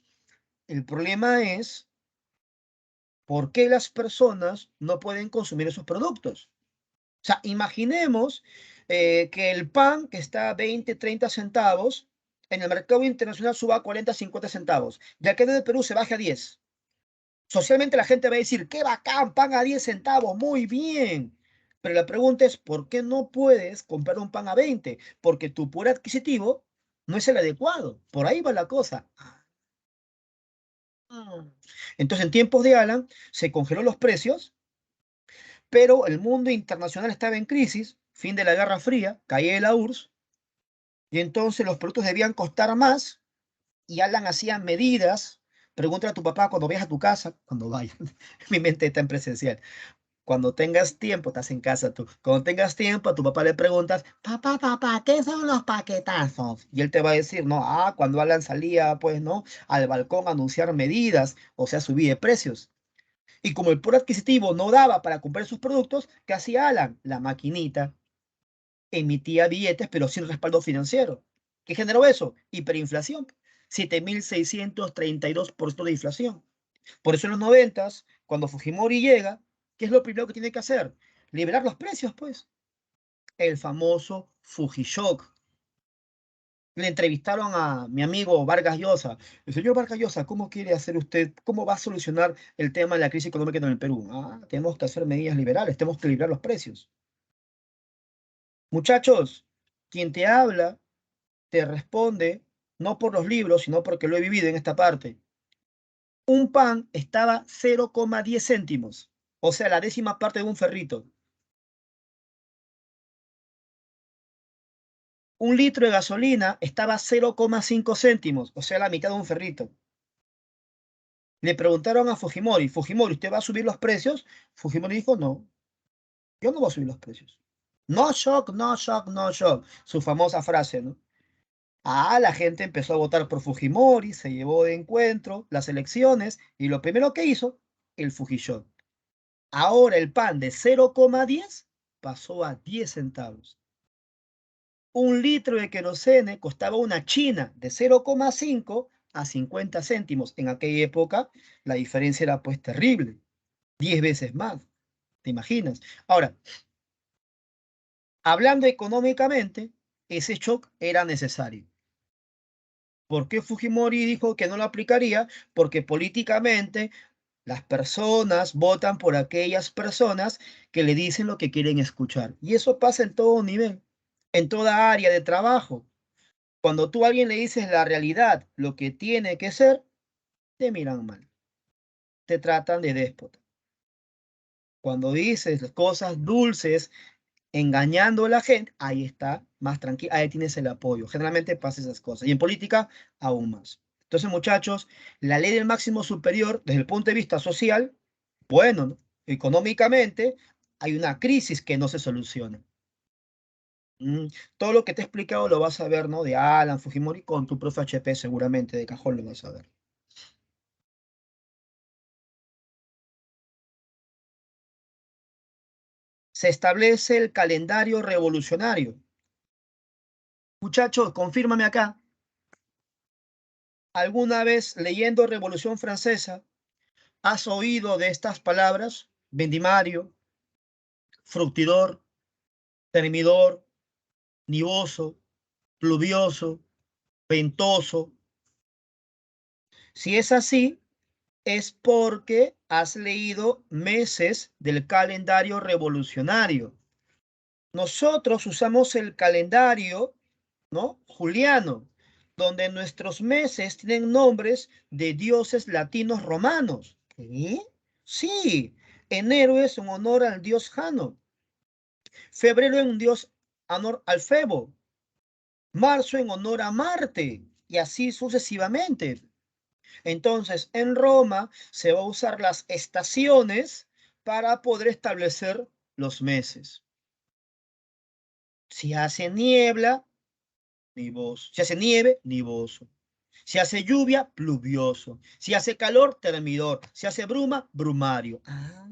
El problema es por qué las personas no pueden consumir esos productos. O sea, imaginemos que el pan que está a 20, 30 centavos, en el mercado internacional suba a 40, 50 centavos. Ya que en el Perú se baje a 10. Socialmente la gente va a decir, qué bacán, pan a 10 centavos, muy bien. Pero la pregunta es, ¿por qué no puedes comprar un pan a 20? Porque tu poder adquisitivo no es el adecuado. Por ahí va la cosa. Ah. Entonces, en tiempos de Alan, se congeló los precios, pero el mundo internacional estaba en crisis, fin de la Guerra Fría, caía la URSS, y entonces los productos debían costar más, y Alan hacía medidas. Pregúntale a tu papá cuando vayas a tu casa, cuando vayas, mi mente está en presencial. Cuando tengas tiempo, estás en casa tú. Cuando tengas tiempo, a tu papá le preguntas, papá, papá, ¿qué son los paquetazos? Y él te va a decir, no, cuando Alan salía, pues, ¿no? Al balcón a anunciar medidas, o sea, subir de precios. Y como el poder adquisitivo no daba para comprar sus productos, ¿qué hacía Alan? La maquinita emitía billetes, pero sin respaldo financiero. ¿Qué generó eso? Hiperinflación. 7.632% de inflación. Por eso en los 90, cuando Fujimori llega, ¿qué es lo primero que tiene que hacer? Liberar los precios, pues. El famoso Fujishock. Le entrevistaron a mi amigo Vargas Llosa. El señor Vargas Llosa, ¿cómo quiere hacer usted, cómo va a solucionar el tema de la crisis económica en el Perú? Ah, tenemos que hacer medidas liberales, tenemos que liberar los precios. Muchachos, quien te habla, te responde, no por los libros, sino porque lo he vivido en esta parte. Un pan estaba 0,10 céntimos, o sea, la décima parte de un ferrito. Un litro de gasolina estaba 0,5 céntimos, o sea, la mitad de un ferrito. Le preguntaron a Fujimori, Fujimori, ¿usted va a subir los precios? Fujimori dijo, no, yo no voy a subir los precios. No shock, no shock, no shock. Su famosa frase, ¿no? Ah, la gente empezó a votar por Fujimori, se llevó de encuentro las elecciones y lo primero que hizo, el Fujishot. Ahora el pan de 0,10 pasó a 10 centavos. Un litro de querosene costaba una china de 0,5 a 50 céntimos. En aquella época la diferencia era pues terrible, 10 veces más. ¿Te imaginas? Ahora, hablando económicamente, ese shock era necesario. ¿Por qué Fujimori dijo que no lo aplicaría? Porque políticamente las personas votan por aquellas personas que le dicen lo que quieren escuchar. Y eso pasa en todo nivel, en toda área de trabajo. Cuando tú a alguien le dices la realidad, lo que tiene que ser, te miran mal, te tratan de déspota. Cuando dices las cosas dulces, engañando a la gente, ahí está, más tranquilo, ahí tienes el apoyo. Generalmente pasa esas cosas. Y en política, aún más. Entonces, muchachos, la ley del máximo superior, desde el punto de vista social, bueno, ¿no? Económicamente, hay una crisis que no se soluciona. Mm, Todo lo que te he explicado lo vas a ver, ¿no? De Alan Fujimori con tu profe HP, seguramente, de cajón lo vas a ver. Se establece el calendario revolucionario. Muchachos, confírmame acá. ¿Alguna vez leyendo Revolución Francesa has oído de estas palabras? Vendimario, fructidor, termidor, nivoso, pluvioso, ventoso. Si es así, es porque has leído meses del calendario revolucionario. Nosotros usamos el calendario, ¿no? Juliano, donde nuestros meses tienen nombres de dioses latinos romanos. ¿Qué? Sí, enero es en honor al dios Jano, febrero en un dios honor al Febo, marzo en honor a Marte, y así sucesivamente. Entonces, en Roma se va a usar las estaciones para poder establecer los meses. Si hace niebla, nivoso. Si hace nieve, nivoso. Si hace lluvia, pluvioso. Si hace calor, termidor. Si hace bruma, brumario. Ah,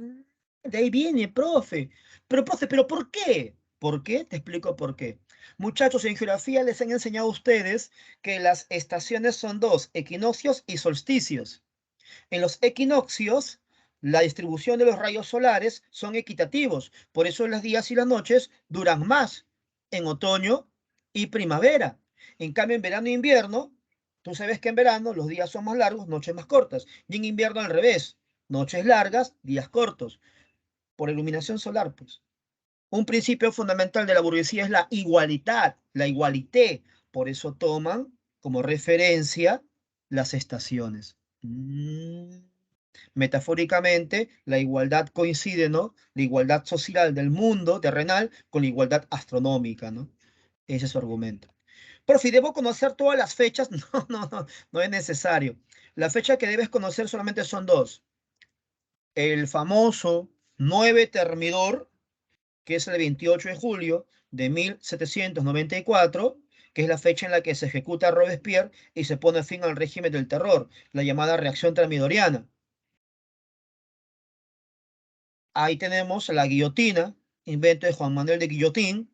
de ahí viene, profe. Pero, profe, ¿pero por qué? ¿Por qué? Te explico por qué. Muchachos, en geografía les han enseñado a ustedes que las estaciones son dos, equinoccios y solsticios. En los equinoccios, la distribución de los rayos solares son equitativos, por eso los días y las noches duran más en otoño y primavera. En cambio, en verano e invierno, tú sabes que en verano los días son más largos, noches más cortas, y en invierno al revés, noches largas, días cortos, por iluminación solar, pues. Un principio fundamental de la burguesía es la igualdad, la igualité, por eso toman como referencia las estaciones. Metafóricamente, la igualdad coincide, ¿no? La igualdad social del mundo terrenal con la igualdad astronómica, ¿no? Ese es su argumento. Profe, ¿debo conocer todas las fechas? No, no, no, no es necesario. La fecha que debes conocer solamente son dos. El famoso 9 Termidor, que es el 28 de julio de 1794, que es la fecha en la que se ejecuta a Robespierre y se pone fin al régimen del terror, la llamada reacción termidoriana. Ahí tenemos la guillotina, invento de Juan Manuel de Guillotín.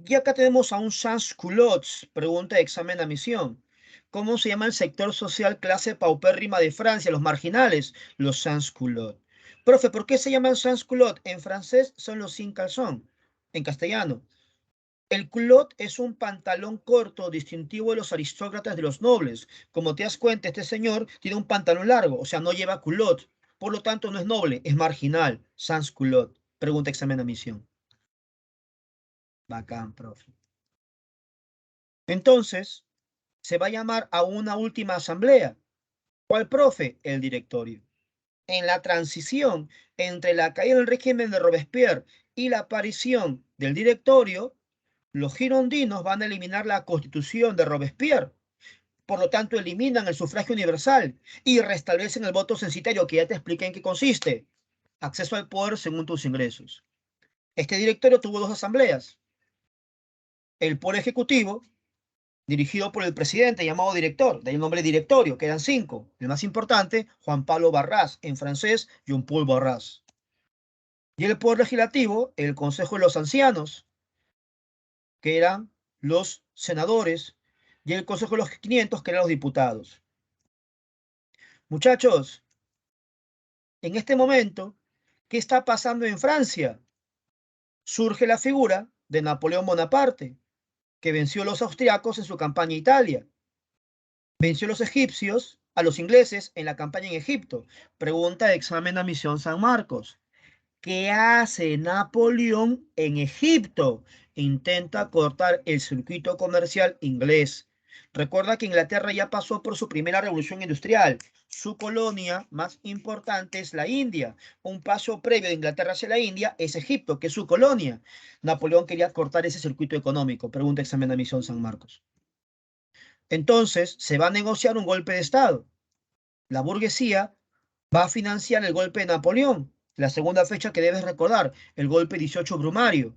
Y acá tenemos a un sans-culottes, pregunta de examen de admisión. ¿Cómo se llama el sector social clase paupérrima de Francia, los marginales? Los sans-culottes. Profe, ¿por qué se llaman sans culottes? En francés son los sin calzón, en castellano. El culotte es un pantalón corto distintivo de los aristócratas de los nobles. Como te das cuenta, este señor tiene un pantalón largo, o sea, no lleva culotte. Por lo tanto, no es noble, es marginal. Sans culotte. Pregunta examen admisión. Bacán, profe. Entonces, se va a llamar a una última asamblea. ¿Cuál, profe? El directorio. En la transición entre la caída del régimen de Robespierre y la aparición del directorio, los girondinos van a eliminar la constitución de Robespierre. Por lo tanto, eliminan el sufragio universal y restablecen el voto censitario, que ya te expliqué en qué consiste. Acceso al poder según tus ingresos. Este directorio tuvo dos asambleas. El Poder Ejecutivo, dirigido por el presidente llamado director, de ahí el nombre directorio, que eran cinco. El más importante, Juan Pablo Barras, en francés, Jean-Paul Barras. Y el Poder Legislativo, el Consejo de los Ancianos, que eran los senadores, y el Consejo de los 500, que eran los diputados. Muchachos, en este momento, ¿qué está pasando en Francia? Surge la figura de Napoleón Bonaparte, que venció a los austriacos en su campaña a Italia. Venció a los egipcios, a los ingleses en la campaña en Egipto. Pregunta de examen a Misión San Marcos. ¿Qué hace Napoleón en Egipto? Intenta cortar el circuito comercial inglés. Recuerda que Inglaterra ya pasó por su primera revolución industrial. Su colonia más importante es la India. Un paso previo de Inglaterra hacia la India es Egipto, que es su colonia. Napoleón quería cortar ese circuito económico. Pregunta examen de admisión San Marcos. Entonces, se va a negociar un golpe de Estado. La burguesía va a financiar el golpe de Napoleón. La segunda fecha que debes recordar, el golpe 18 Brumario.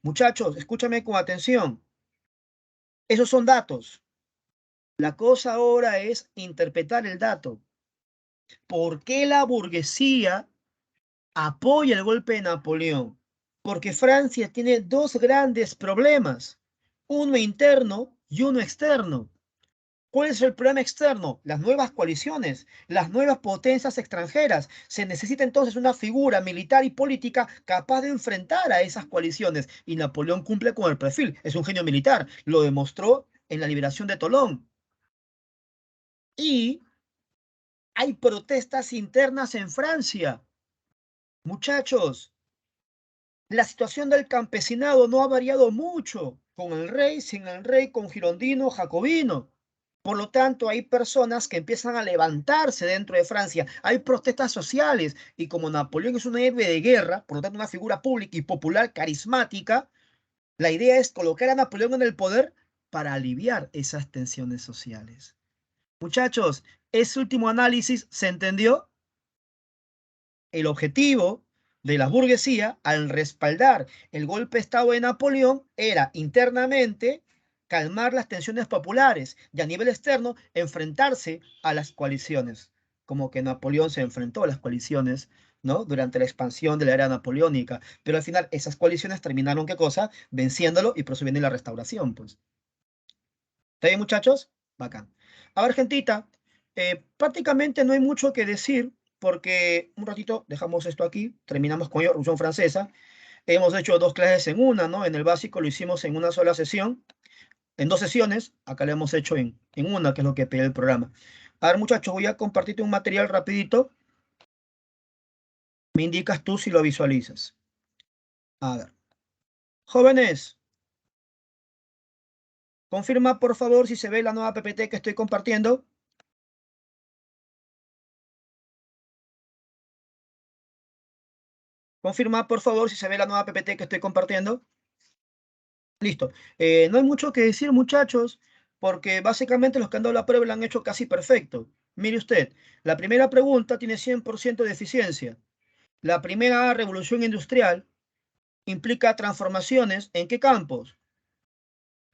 Muchachos, escúchame con atención. Esos son datos. La cosa ahora es interpretar el dato. ¿Por qué la burguesía apoya el golpe de Napoleón? Porque Francia tiene dos grandes problemas, uno interno y uno externo. ¿Cuál es el problema externo? Las nuevas coaliciones, las nuevas potencias extranjeras. Se necesita entonces una figura militar y política capaz de enfrentar a esas coaliciones. Y Napoleón cumple con el perfil. Es un genio militar. Lo demostró en la liberación de Tolón. Y hay protestas internas en Francia. Muchachos, la situación del campesinado no ha variado mucho. Con el rey, sin el rey, con girondino, jacobino. Por lo tanto, hay personas que empiezan a levantarse dentro de Francia. Hay protestas sociales. Y como Napoleón es un héroe de guerra, por lo tanto, una figura pública y popular, carismática, la idea es colocar a Napoleón en el poder para aliviar esas tensiones sociales. Muchachos, ese último análisis se entendió. El objetivo de la burguesía al respaldar el golpe de Estado de Napoleón era internamente calmar las tensiones populares y a nivel externo enfrentarse a las coaliciones, como que Napoleón se enfrentó a las coaliciones, ¿no? Durante la expansión de la era napoleónica, pero al final esas coaliciones terminaron, ¿qué cosa? Venciéndolo y por eso viene la restauración, pues. ¿Está bien, muchachos? Bacán. A ver, gentita, prácticamente no hay mucho que decir porque un ratito dejamos esto aquí, terminamos con Revolución Francesa. Hemos hecho dos clases en una, ¿no? En el básico lo hicimos en una sola sesión, en dos sesiones. Acá lo hemos hecho en una, que es lo que pide el programa. A ver, muchachos, voy a compartirte un material rapidito. Me indicas tú si lo visualizas. A ver. Jóvenes, confirma por favor si se ve la nueva PPT que estoy compartiendo. Confirma por favor si se ve la nueva PPT que estoy compartiendo. Listo. No hay mucho que decir, muchachos, porque básicamente los que han dado la prueba lo han hecho casi perfecto. Mire usted, la primera pregunta tiene 100% de eficiencia. La primera revolución industrial implica transformaciones ¿en qué campos?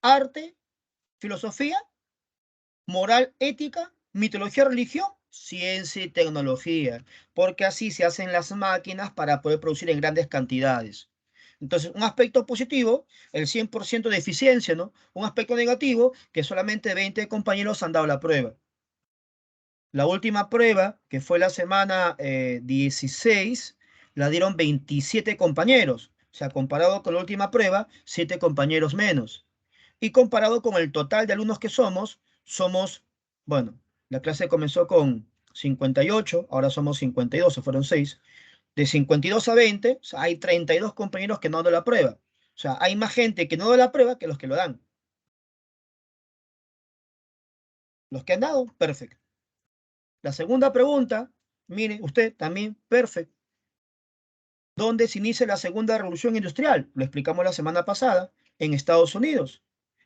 Arte, filosofía, moral, ética, mitología, religión, ciencia y tecnología, porque así se hacen las máquinas para poder producir en grandes cantidades. Entonces, un aspecto positivo, el 100% de eficiencia, ¿no? Un aspecto negativo, que solamente 20 compañeros han dado la prueba. La última prueba, que fue la semana 16, la dieron 27 compañeros. O sea, comparado con la última prueba, 7 compañeros menos. Y comparado con el total de alumnos que somos, bueno, la clase comenzó con 58, ahora somos 52, se fueron 6. De 52 a 20, o sea, hay 32 compañeros que no han dado la prueba. O sea, hay más gente que no da la prueba que los que lo dan. Los que han dado, perfecto. La segunda pregunta, mire, usted también, perfecto. ¿Dónde se inicia la segunda revolución industrial? Lo explicamos la semana pasada, en Estados Unidos.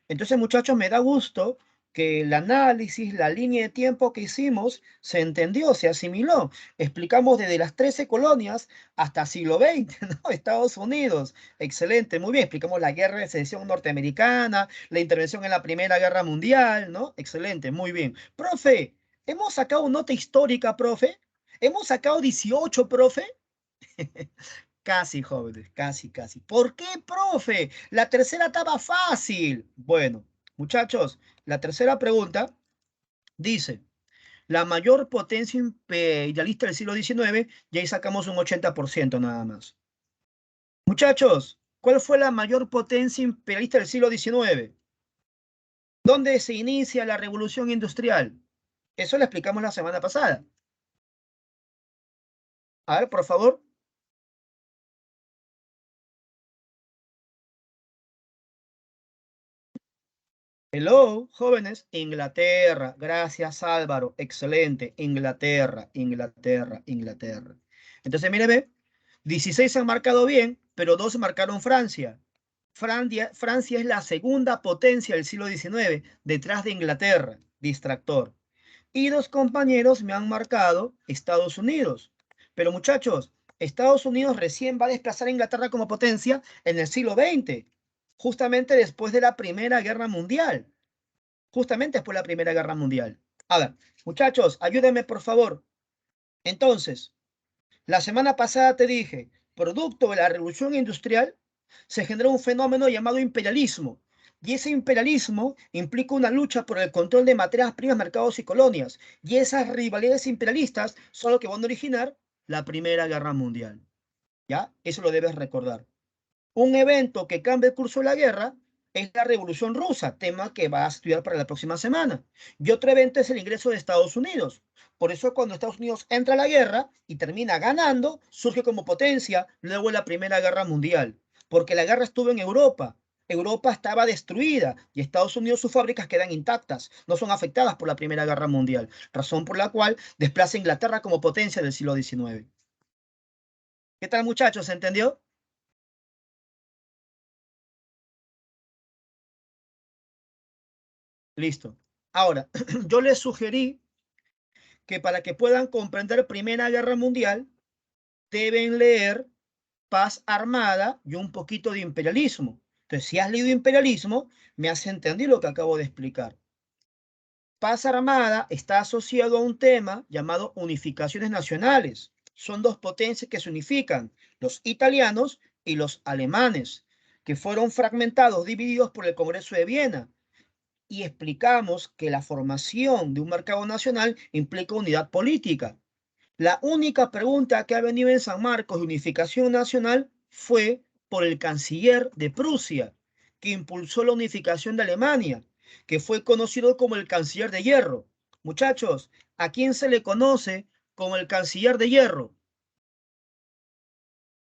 Entonces, muchachos, me da gusto que el análisis, la línea de tiempo que hicimos, se entendió, se asimiló. Explicamos desde las 13 colonias hasta siglo XX, ¿no? Estados Unidos. Excelente, muy bien. Explicamos la guerra de secesión norteamericana, la intervención en la Primera Guerra Mundial, ¿no? Excelente, muy bien. Profe, ¿hemos sacado nota histórica, profe? ¿Hemos sacado 18, profe? Casi, jóvenes, casi, casi. ¿Por qué, profe? La tercera estaba fácil. Bueno, muchachos, la tercera pregunta dice, la mayor potencia imperialista del siglo XIX, y ahí sacamos un 80% nada más. Muchachos, ¿cuál fue la mayor potencia imperialista del siglo XIX? ¿Dónde se inicia la revolución industrial? Eso lo explicamos la semana pasada. A ver, por favor. Hello, jóvenes. Inglaterra. Gracias, Álvaro. Excelente. Inglaterra, Inglaterra, Inglaterra. Entonces, mire, ve. 16 han marcado bien, pero 2 marcaron Francia. Francia es la segunda potencia del siglo XIX, detrás de Inglaterra. Distractor. Y 2 compañeros me han marcado Estados Unidos. Pero muchachos, Estados Unidos recién va a desplazar a Inglaterra como potencia en el siglo XX, justamente después de la Primera Guerra Mundial. Justamente después de la Primera Guerra Mundial. A ver, muchachos, ayúdenme por favor. Entonces, la semana pasada te dije, producto de la revolución industrial, se generó un fenómeno llamado imperialismo. Y ese imperialismo implica una lucha por el control de materias primas, mercados y colonias. Y esas rivalidades imperialistas son lo que van a originar la Primera Guerra Mundial. ¿Ya? Eso lo debes recordar. Un evento que cambia el curso de la guerra es la Revolución Rusa, tema que va a estudiar para la próxima semana. Y otro evento es el ingreso de Estados Unidos. Por eso cuando Estados Unidos entra a la guerra y termina ganando, surge como potencia luego de la Primera Guerra Mundial. Porque la guerra estuvo en Europa. Europa estaba destruida y Estados Unidos sus fábricas quedan intactas, no son afectadas por la Primera Guerra Mundial, razón por la cual desplaza a Inglaterra como potencia del siglo XIX. ¿Qué tal, muchachos? ¿Se entendió? Listo. Ahora, yo les sugerí que para que puedan comprender Primera Guerra Mundial, deben leer Paz Armada y un poquito de imperialismo. Entonces, si has leído imperialismo, me has entendido lo que acabo de explicar. Paz Armada está asociado a un tema llamado unificaciones nacionales. Son dos potencias que se unifican, los italianos y los alemanes, que fueron fragmentados, divididos por el Congreso de Viena. Y explicamos que la formación de un mercado nacional implica unidad política. La única pregunta que ha venido en San Marcos de unificación nacional fue por el canciller de Prusia, que impulsó la unificación de Alemania, que fue conocido como el canciller de hierro. Muchachos, ¿a quién se le conoce como el canciller de hierro?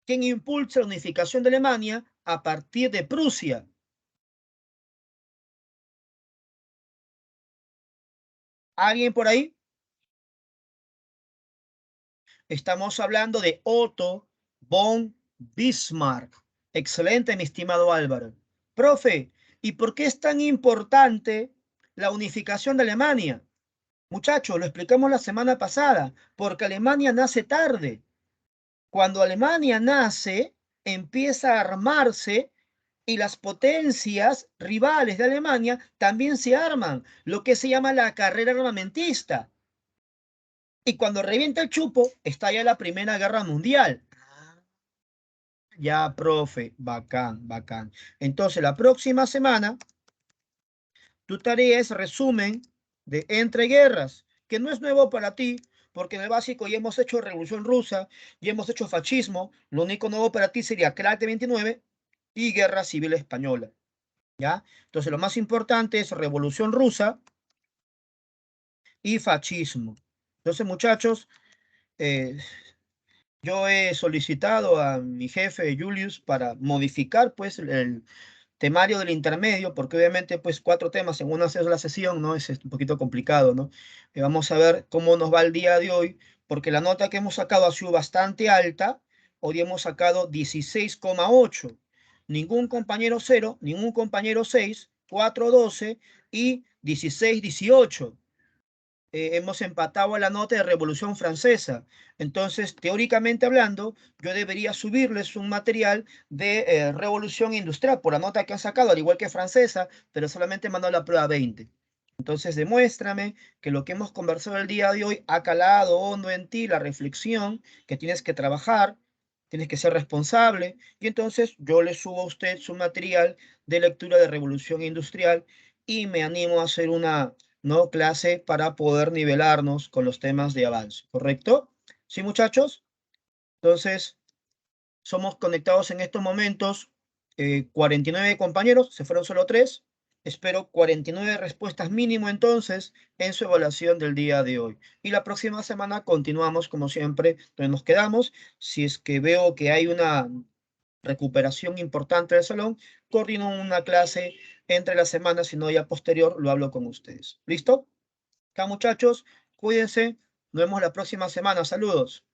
¿Quién impulsa la unificación de Alemania a partir de Prusia? ¿Alguien por ahí? Estamos hablando de Otto von Bismarck. Excelente, mi estimado Álvaro. Profe, ¿y por qué es tan importante la unificación de Alemania? Muchachos, lo explicamos la semana pasada, porque Alemania nace tarde. Cuando Alemania nace, empieza a armarse y las potencias rivales de Alemania también se arman, lo que se llama la carrera armamentista. Y cuando revienta el chupo, estalla la Primera Guerra Mundial. Ya, profe, bacán, bacán. Entonces, la próxima semana, tu tarea es resumen de Entre Guerras. que no es nuevo para ti, porque en el básico ya hemos hecho Revolución Rusa, ya hemos hecho fascismo, lo único nuevo para ti sería Crack de 29 y Guerra Civil Española, ¿ya? Entonces lo más importante es Revolución Rusa y fascismo. Entonces, muchachos, eh, yo he solicitado a mi jefe Julius para modificar pues el temario del intermedio, porque obviamente pues 4 temas en una sola sesión, ¿no? Es un poquito complicado, ¿no? Vamos a ver cómo nos va el día de hoy, porque la nota que hemos sacado ha sido bastante alta. Hoy hemos sacado 16,8. Ningún compañero 0, ningún compañero 6, 4, 12 y 16, 18. Hemos empatado a la nota de Revolución Francesa. Entonces, teóricamente hablando, yo debería subirles un material de Revolución Industrial por la nota que han sacado, al igual que francesa, pero solamente mandó la prueba 20. Entonces, demuéstrame que lo que hemos conversado el día de hoy ha calado hondo en ti la reflexión, que tienes que trabajar, tienes que ser responsable, y entonces yo le subo a usted su material de lectura de Revolución Industrial y me animo a hacer una, ¿no?, clase para poder nivelarnos con los temas de avance, ¿correcto? ¿Sí, muchachos? Entonces, somos conectados en estos momentos 49 compañeros, se fueron solo 3. Espero 49 respuestas mínimo entonces en su evaluación del día de hoy. Y la próxima semana continuamos como siempre donde nos quedamos. Si es que veo que hay una recuperación importante del salón, coordino una clase entre las semanas, si no ya posterior lo hablo con ustedes. ¿Listo? Acá, muchachos, cuídense. Nos vemos la próxima semana. Saludos.